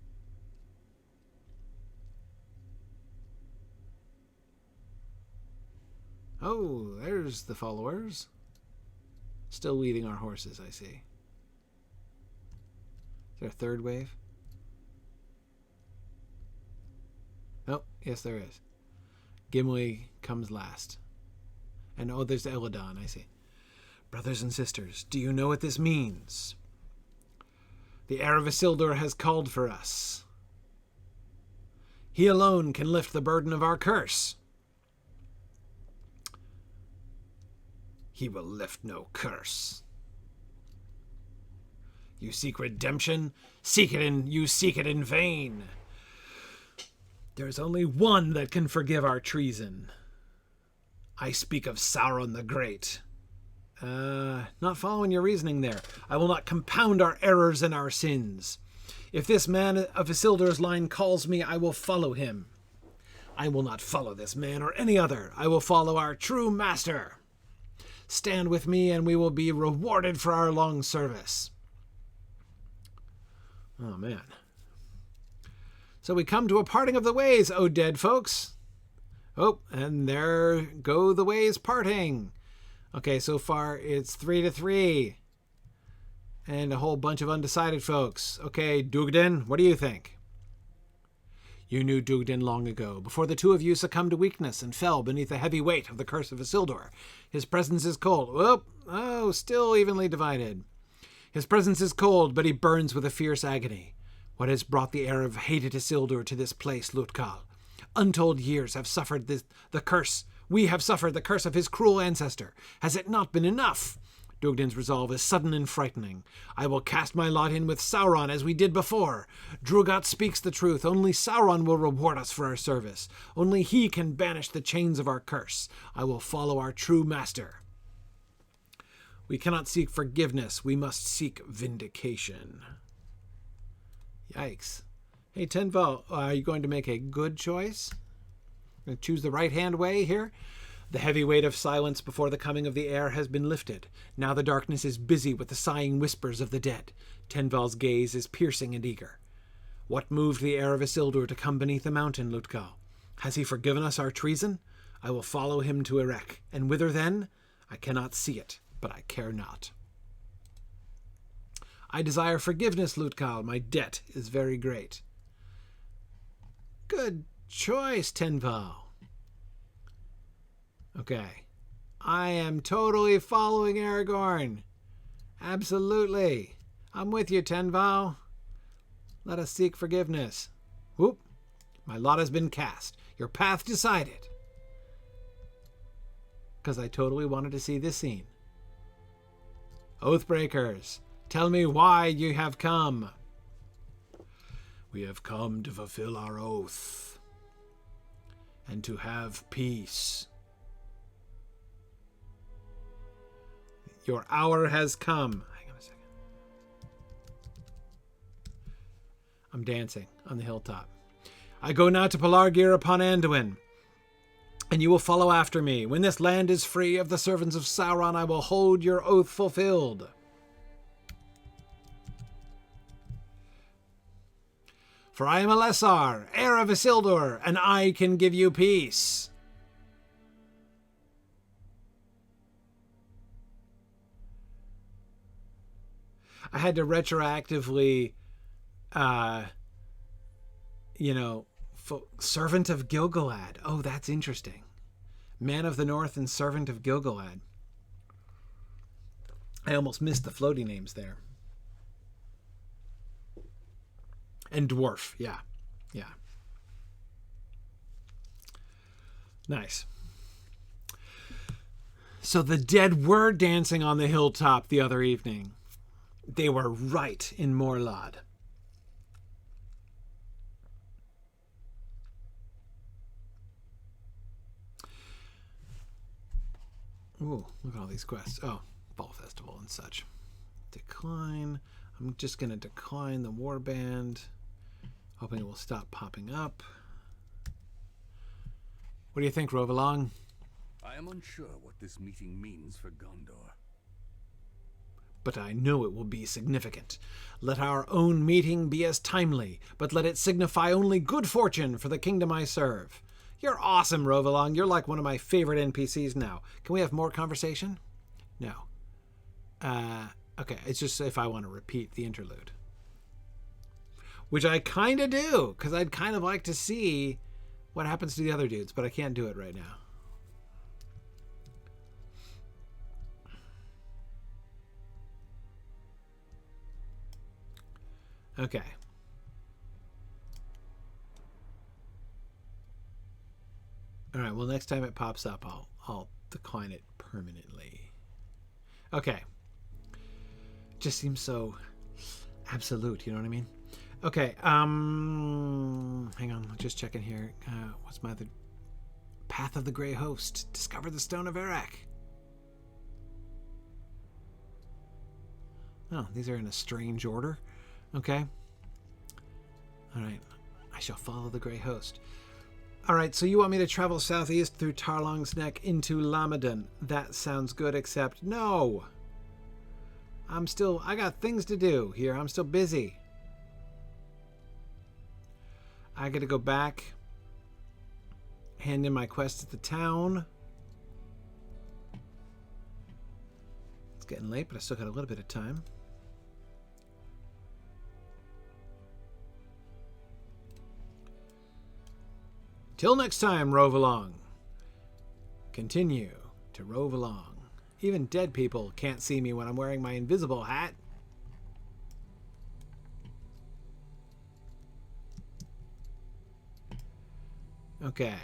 Oh, there's the followers. Still leading our horses, I see. Is there a third wave? Oh, yes there is. Gimli comes last. And oh, there's Eladon, I see. Brothers and sisters, do you know what this means? The heir of Isildur has called for us. He alone can lift the burden of our curse. He will lift no curse. You seek redemption? You seek it in vain. There is only one that can forgive our treason. I speak of Sauron the Great. Not following your reasoning there. I will not compound our errors and our sins. If this man of Isildur's line calls me, I will follow him. I will not follow this man or any other. I will follow our true master. Stand with me and we will be rewarded for our long service. Oh, man. So we come to a parting of the ways, oh dead folks. Oh, and there go the ways parting. Okay, so far it's 3-3. And a whole bunch of undecided folks. Okay, Dugden, what do you think? You knew Dugden long ago, before the two of you succumbed to weakness and fell beneath the heavy weight of the curse of Isildur. His presence is cold. Whoop! Oh, still evenly divided. His presence is cold, but he burns with a fierce agony. What has brought the heir of hated Isildur to this place, Lutkal? Untold years have suffered the curse. We have suffered the curse of his cruel ancestor. Has it not been enough? Dugden's resolve is sudden and frightening. I will cast my lot in with Sauron as we did before. Drugat speaks the truth. Only Sauron will reward us for our service. Only he can banish the chains of our curse. I will follow our true master. We cannot seek forgiveness. We must seek vindication. Yikes. Hey, Tenval, are you going to make a good choice? Choose the right-hand way here. The heavy weight of silence before the coming of the heir has been lifted. Now the darkness is busy with the sighing whispers of the dead. Tenval's gaze is piercing and eager. What moved the heir of Isildur to come beneath the mountain, Lutgal? Has he forgiven us our treason? I will follow him to Erech, and whither then? I cannot see it, but I care not. I desire forgiveness, Lutgal. My debt is very great. Good choice, Tenval. Okay. I am totally following Aragorn. Absolutely. I'm with you, Tenval. Let us seek forgiveness. Whoop. My lot has been cast. Your path decided. Because I totally wanted to see this scene. Oathbreakers, tell me why you have come. We have come to fulfill our oath and to have peace. Your hour has come. Hang on a second. I'm dancing on the hilltop. I go now to Pelargir upon Anduin, and you will follow after me. When this land is free of the servants of Sauron, I will hold your oath fulfilled. For I am Elessar, heir of Isildur, and I can give you peace. I had to retroactively, Servant of Gilgalad. Oh, that's interesting. Man of the North and Servant of Gilgalad. I almost missed the floaty names there. And dwarf, yeah. Nice. So the dead were dancing on the hilltop the other evening. They were right in Morlod. Ooh, look at all these quests. Oh, Fall Festival and such. Decline. I'm just going to decline the warband, hoping it will stop popping up. What do you think, Rovalong? I am unsure what this meeting means for Gondor. But I know it will be significant. Let our own meeting be as timely, but let it signify only good fortune for the kingdom I serve. You're awesome, Rovalong. You're like one of my favorite NPCs now. Can we have more conversation? No. Okay, it's just if I want to repeat the interlude. Which I kind of do, because I'd kind of like to see what happens to the other dudes, but I can't do it right now. Okay. All right, well, next time it pops up, I'll decline it permanently. Okay. Just seems so absolute, you know what I mean? Okay, hang on, just checking here. What's my other... Path of the Grey Host. Discover the Stone of Erech. Oh, these are in a strange order. Okay. All right. I shall follow the Grey Host. All right, so you want me to travel southeast through Tarlong's Neck into Lamadan. That sounds good, except no. I got things to do here. I'm still busy. I got to go back, hand in my quest at the town. It's getting late, but I still got a little bit of time. Till next time, rove along. Continue to rove along. Even dead people can't see me when I'm wearing my invisible hat. Okay.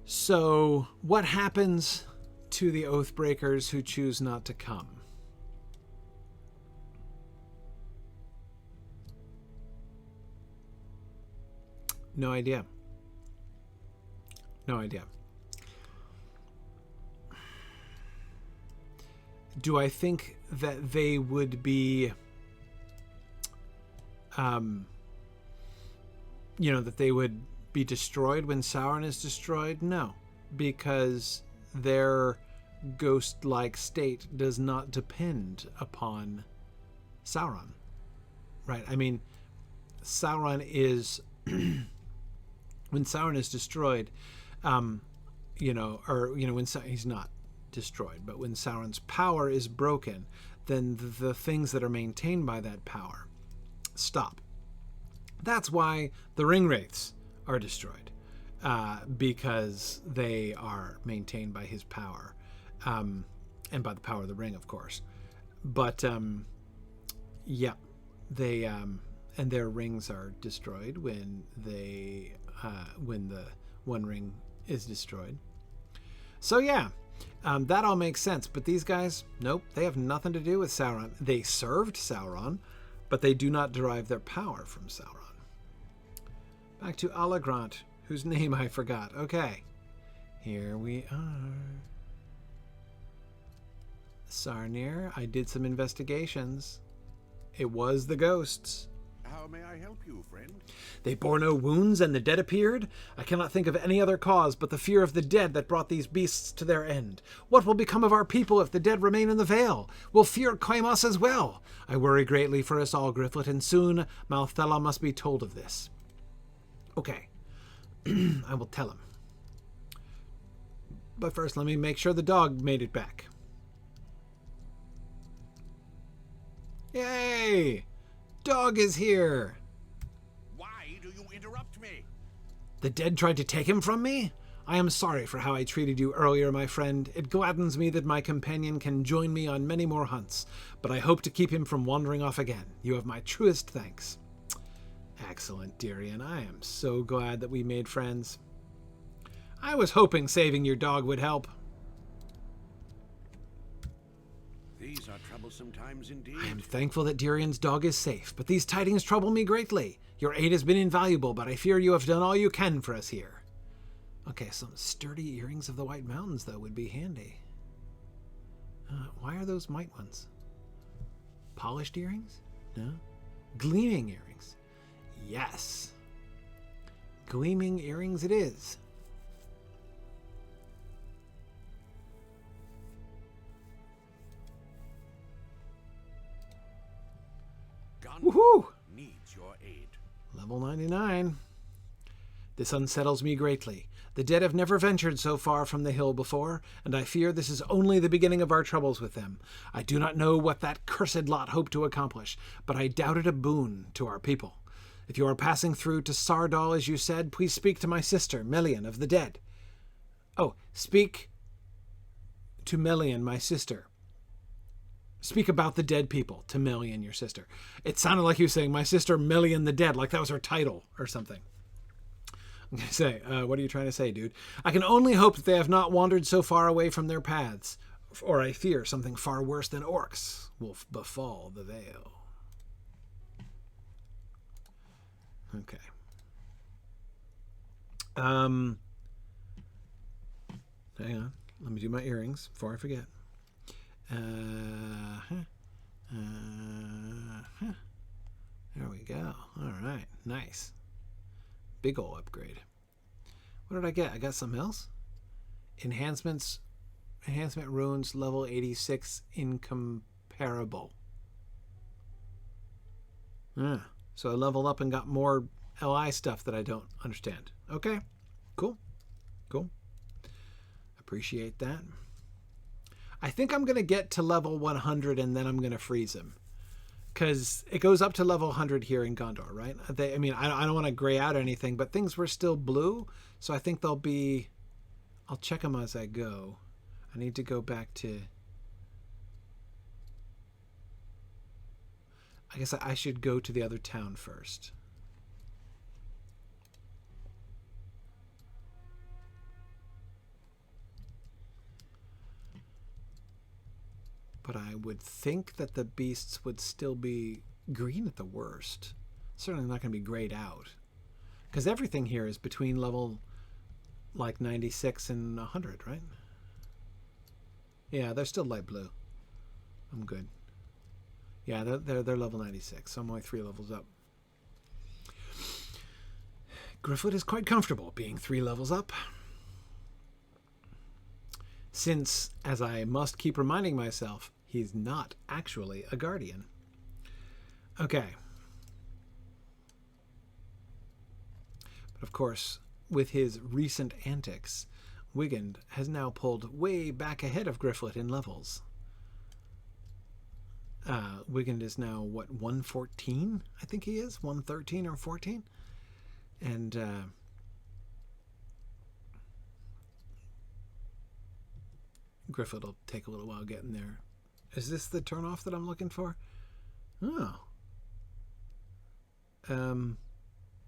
So, what happens to the Oathbreakers who choose not to come? No idea. No idea. Do I think that they would be, that they would be destroyed when Sauron is destroyed? No, because their ghost-like state does not depend upon Sauron, right? I mean, Sauron is, when Sauron is destroyed, when he's not destroyed, but when Sauron's power is broken, then the things that are maintained by that power stop. That's why the Ringwraiths are destroyed, because they are maintained by his power, and by the power of the ring, of course. But they and their rings are destroyed when when the One Ring is destroyed. So that all makes sense. But these guys, nope, they have nothing to do with Sauron. They served Sauron, but they do not derive their power from Sauron. Back to Alagrant, whose name I forgot. Okay, here we are. Sarnir, I did some investigations. It was the ghosts. How may I help you, friend? They bore no wounds, and the dead appeared. I cannot think of any other cause but the fear of the dead that brought these beasts to their end. What will become of our people if the dead remain in the Vale? Will fear claim us as well? I worry greatly for us all, Gryfflet, and soon Malthellam must be told of this. Okay, I will tell him. But first, let me make sure the dog made it back. Yay! Dog is here! Why do you interrupt me? The dead tried to take him from me? I am sorry for how I treated you earlier, my friend. It gladdens me that my companion can join me on many more hunts, but I hope to keep him from wandering off again. You have my truest thanks. Excellent, Dirian. I am so glad that we made friends. I was hoping saving your dog would help. These are troublesome times indeed. I am thankful that Dirian's dog is safe, but these tidings trouble me greatly. Your aid has been invaluable, but I fear you have done all you can for us here. Okay, some sturdy earrings of the White Mountains, though, would be handy. Why are those white ones? Polished earrings? No. Gleaming earrings. Yes. Gleaming earrings it is. Woohoo! Needs your aid. Level 99. This unsettles me greatly. The dead have never ventured so far from the hill before, and I fear this is only the beginning of our troubles with them. I do not know what that cursed lot hope to accomplish, but I doubt it a boon to our people. If you are passing through to Sardol, as you said, please speak to my sister, Melian of the dead. Oh, speak to Melian, my sister. Speak about the dead people to Melian, your sister. It sounded like you were saying, my sister Melian the dead, like that was her title or something. I'm going to say, what are you trying to say, dude? I can only hope that they have not wandered so far away from their paths, or I fear something far worse than orcs will befall the Vale. Okay. Hang on. Let me do my earrings before I forget. There we go. All right. Nice. Big ol' upgrade. What did I get? I got something else? Enhancement runes level 86 incomparable. So I leveled up and got more LI stuff that I don't understand. Okay. Cool. Appreciate that. I think I'm going to get to level 100 and then I'm going to freeze him. Because it goes up to level 100 here in Gondor, right? I don't want to gray out anything, but things were still blue. So I think they'll be... I'll check them as I go. I need to go back to... I guess I should go to the other town first. But I would think that the beasts would still be green at the worst. Certainly not going to be grayed out. Because everything here is between level like 96 and 100, right? Yeah, they're still light blue. I'm good. Yeah, they're level 96, so I'm only 3 levels up. Gryfflet is quite comfortable being 3 levels up. Since, as I must keep reminding myself, he's not actually a guardian. Okay. But of course, with his recent antics, Wigand has now pulled way back ahead of Gryfflet in levels. Wigand is now, what, 114? I think he is, 113 or 14? And Gryfflet will take a little while getting there. Is this the turnoff that I'm looking for? Oh.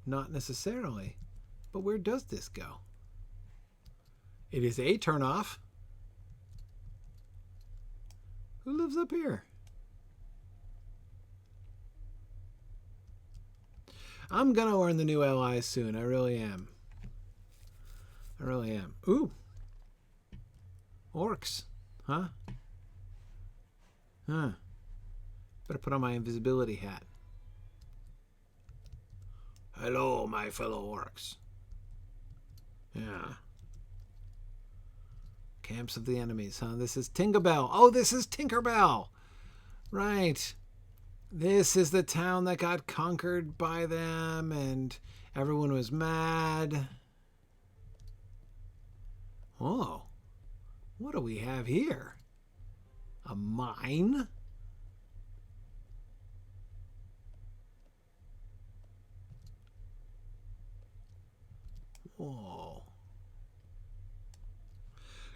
Not necessarily. But where does this go? It is a turnoff. Who lives up here? I'm going to learn the new allies soon. I really am. I really am. Ooh. Orcs. Huh? Huh. Better put on my invisibility hat. Hello, my fellow orcs. Yeah. Camps of the enemies, huh? This is Tingobel. Oh, this is Tinkerbell. Right. This is the town that got conquered by them, and everyone was mad. Whoa. What do we have here? A mine? Whoa.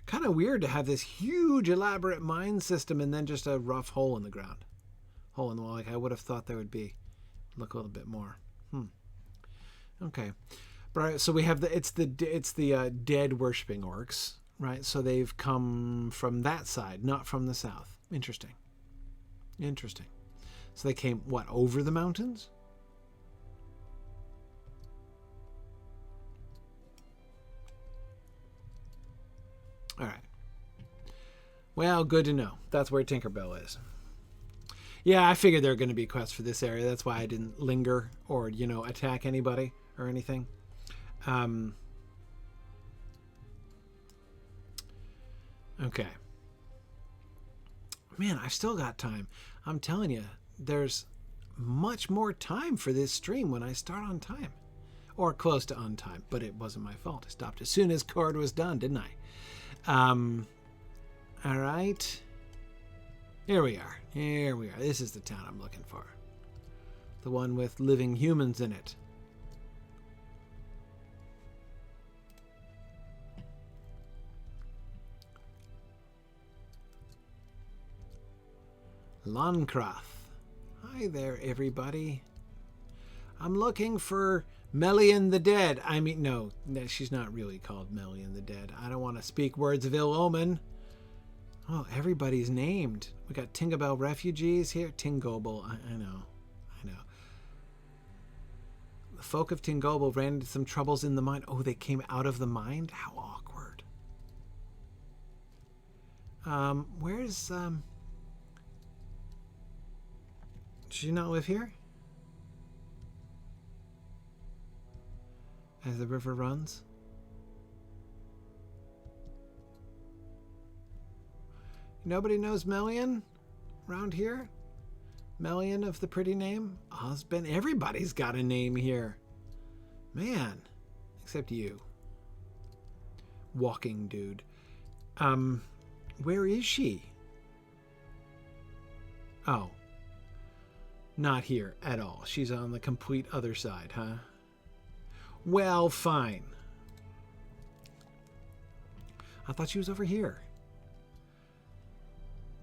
Kind of weird to have this huge, elaborate mine system and then just a rough hole in the ground. Hole in the wall, like I would have thought there would be. Look a little bit more. Okay. Right, so we have it's the dead worshipping orcs, right? So they've come from that side, not from the south. Interesting. Interesting. So they came, what, over the mountains? All right. Well, good to know. That's where Tinkerbell is. Yeah, I figured there were going to be quests for this area. That's why I didn't linger or, attack anybody or anything. Okay. Man, I've still got time. I'm telling you, there's much more time for this stream when I start on time. Or close to on time, but it wasn't my fault. I stopped as soon as Cord was done, didn't I? All right. Here we are. Here we are. This is the town I'm looking for. The one with living humans in it. Lancrath. Hi there, everybody. I'm looking for Melian the Dead. I mean, no, she's not really called Melian the Dead. I don't want to speak words of ill omen. Oh, everybody's named. We got Tingobel refugees here. Tingobel. I know. The folk of Tingobel ran into some troubles in the mine. Oh, they came out of the mine? How awkward. Where's, Does she not live here? As the river runs? Nobody knows Melian around here? Melian of the pretty name? Husband? Everybody's got a name here. Man. Except you. Walking dude. Where is she? Oh. Not here at all. She's on the complete other side, huh? Well, fine. I thought she was over here.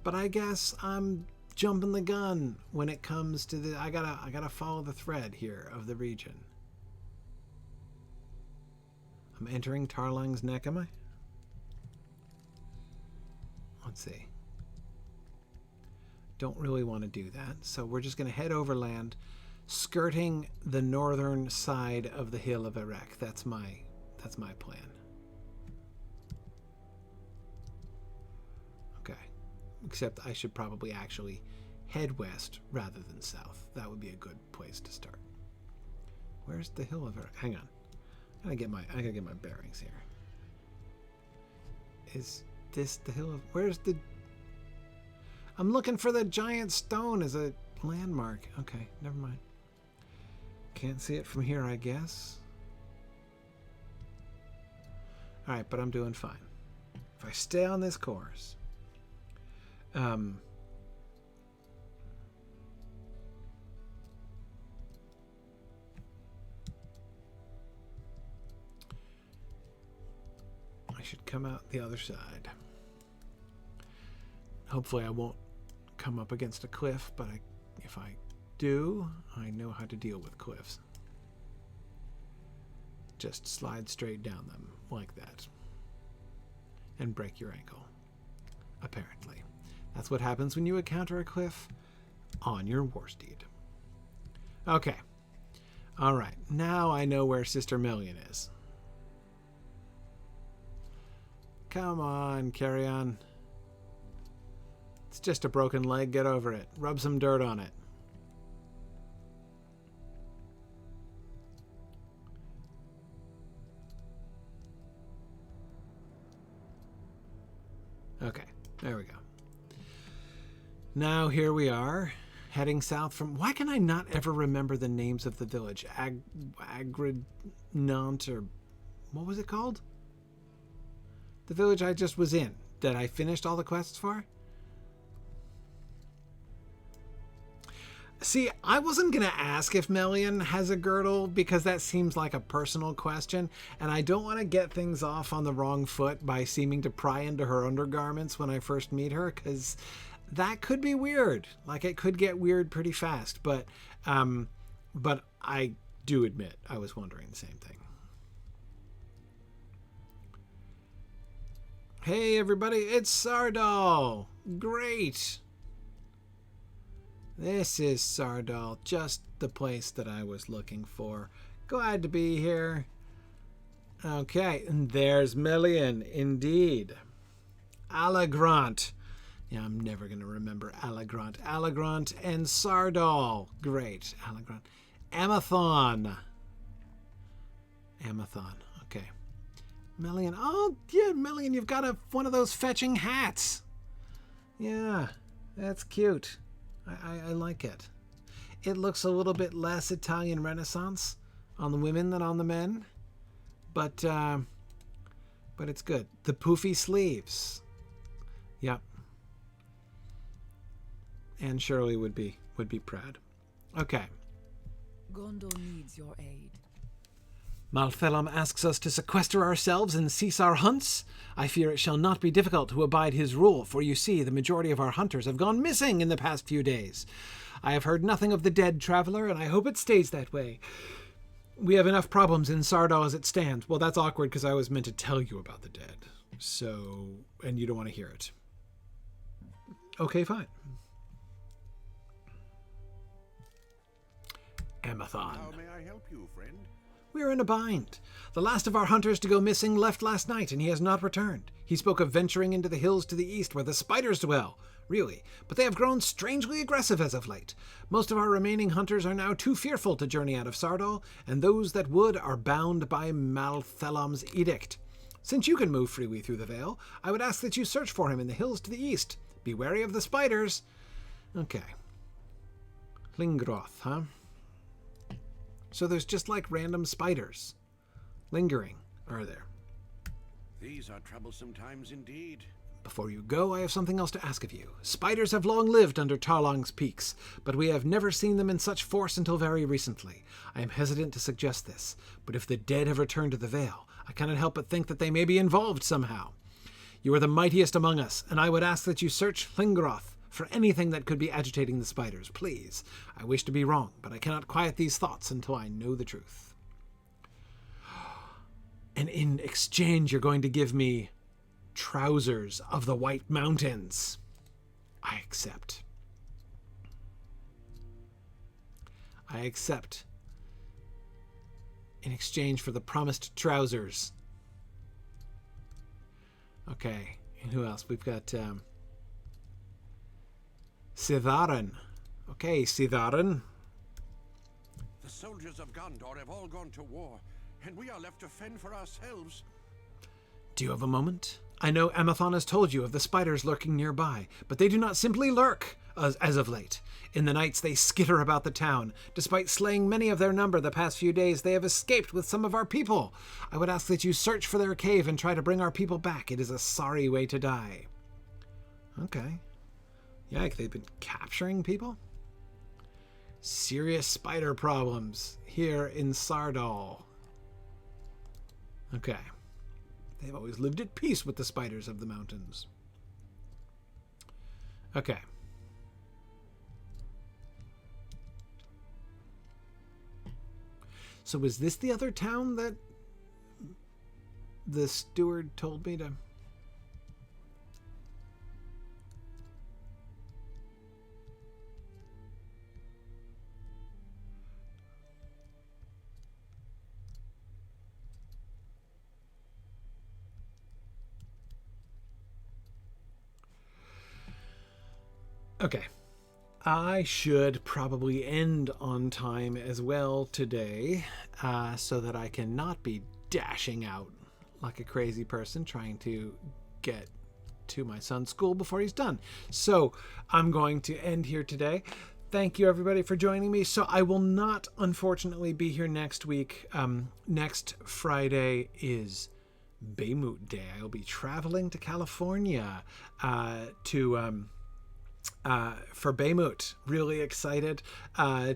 But I guess I'm jumping the gun when it comes to the... I gotta follow the thread here of the region. I'm entering Tarlang's Neck, am I? Let's see. Don't really want to do that, so we're just going to head overland, skirting the northern side of the Hill of Erech. That's my plan. Okay. except I should probably actually head west rather than south. That would be a good place to start. Where's the hill of Erech? Hang on. I gotta get my bearings here. Is this the hill of... Where's the... I'm looking for the giant stone as a landmark. Okay, never mind. Can't see it from here, I guess. Alright, but I'm doing fine. If I stay on this course... I should come out the other side. Hopefully I won't come up against a cliff, but if I do, I know how to deal with cliffs. Just slide straight down them like that and break your ankle, apparently. That's what happens when you encounter a cliff on your war steed. Okay. All right. Now I know where Sister Million is. Come on, carry on. It's just a broken leg. Get over it. Rub some dirt on it. Okay, there we go. Now here we are, heading south from... Why can I not ever remember the names of the village? Agrant, or... What was it called? The village I just was in, that I finished all the quests for? See, I wasn't going to ask if Melian has a girdle because that seems like a personal question, and I don't want to get things off on the wrong foot by seeming to pry into her undergarments when I first meet her, because that could be weird. Like, it could get weird pretty fast, but I do admit I was wondering the same thing. Hey everybody, it's Sardol! Great! This is Sardol, just the place that I was looking for. Glad to be here. Okay, and there's Melian, indeed. Alagrant. Yeah, I'm never going to remember Alagrant. Alagrant and Sardol. Great. Alagrant. Amathon. Amathon. Okay. Melian. Oh, yeah, Melian, you've got one of those fetching hats. Yeah, that's cute. I like it. It looks a little bit less Italian Renaissance on the women than on the men, but it's good. The poofy sleeves. Yep. And Shirley would be proud. Okay. Gondor needs your aid. Malthellam asks us to sequester ourselves and cease our hunts. I fear it shall not be difficult to abide his rule, for you see, the majority of our hunters have gone missing in the past few days. I have heard nothing of the dead traveler, and I hope it stays that way. We have enough problems in Sardol as it stands. Well, that's awkward because I was meant to tell you about the dead. So, and you don't want to hear it. Okay, fine. Amathon. How may I help you, friend? We are in a bind. The last of our hunters to go missing left last night, and he has not returned. He spoke of venturing into the hills to the east where the spiders dwell. Really, but they have grown strangely aggressive as of late. Most of our remaining hunters are now too fearful to journey out of Sardol, and those that would are bound by Malthellam's edict. Since you can move freely through the Vale, I would ask that you search for him in the hills to the east. Be wary of the spiders. Okay. Lingroth, huh? So there's just like random spiders lingering, are there? These are troublesome times indeed. Before you go, I have something else to ask of you. Spiders have long lived under Tarlong's peaks, but we have never seen them in such force until very recently. I am hesitant to suggest this, but if the dead have returned to the Vale, I cannot help but think that they may be involved somehow. You are the mightiest among us, and I would ask that you search Lingroth for anything that could be agitating the spiders, please. I wish to be wrong, but I cannot quiet these thoughts until I know the truth. And in exchange, you're going to give me trousers of the White Mountains. I accept. I accept. In exchange for the promised trousers. Okay, and who else? We've got... Sitharan. Okay, Sitharan. The soldiers of Gondor have all gone to war, and we are left to fend for ourselves. Do you have a moment? I know Amathon has told you of the spiders lurking nearby, but they do not simply lurk, as of late. In the nights they skitter about the town. Despite slaying many of their number the past few days, they have escaped with some of our people. I would ask that you search for their cave and try to bring our people back. It is a sorry way to die. Okay. Yikes, they've been capturing people? Serious spider problems here in Sardol. Okay. They've always lived at peace with the spiders of the mountains. Okay. So was this the other town that the steward told me to... Okay. I should probably end on time as well today, so that I can not be dashing out like a crazy person trying to get to my son's school before he's done. So I'm going to end here today. Thank you, everybody, for joining me. So I will not, unfortunately, be here next week. Next Friday is Baymut Day. I'll be traveling to California for Baymut. Really excited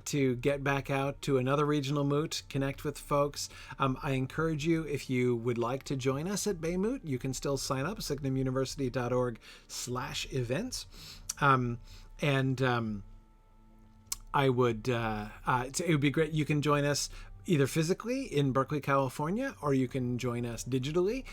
to get back out to another regional moot, connect with folks. I encourage you, if you would like to join us at Baymut, you can still sign up, signumuniversity.org/events. I would, it would be great. You can join us either physically in Berkeley, California, or you can join us digitally.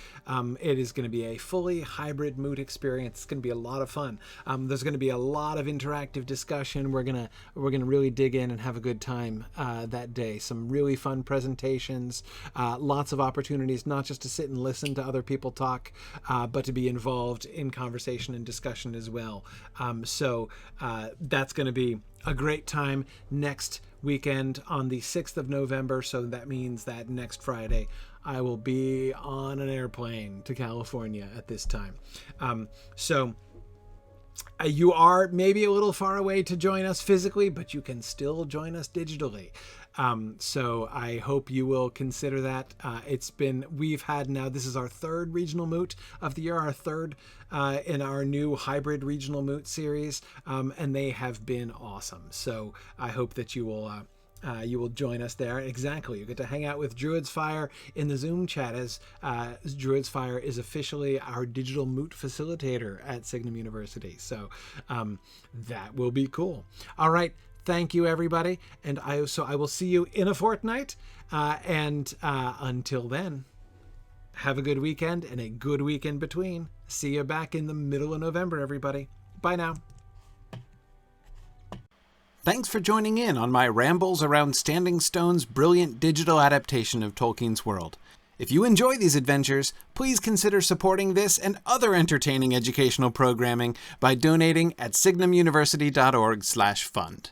It is going to be a fully hybrid moot experience. It's going to be a lot of fun. There's going to be a lot of interactive discussion. We're gonna really dig in and have a good time that day. Some really fun presentations, lots of opportunities, not just to sit and listen to other people talk, but to be involved in conversation and discussion as well. So that's going to be a great time next weekend on the 6th of November. So that means that next Friday I will be on an airplane to California at this time. You are maybe a little far away to join us physically, but you can still join us digitally. So I hope you will consider that. We've had now, this is our third regional moot of the year, our third in our new hybrid regional moot series, and they have been awesome. So I hope that you will join us there. Exactly. You get to hang out with Druid's Fire in the Zoom chat, as Druid's Fire is officially our digital moot facilitator at Signum University. So that will be cool. All right. Thank you, everybody. And I will see you in a fortnight. Until then, have a good weekend and a good week in between. See you back in the middle of November, everybody. Bye now. Thanks for joining in on my rambles around Standing Stone's brilliant digital adaptation of Tolkien's world. If you enjoy these adventures, please consider supporting this and other entertaining educational programming by donating at signumuniversity.org/fund.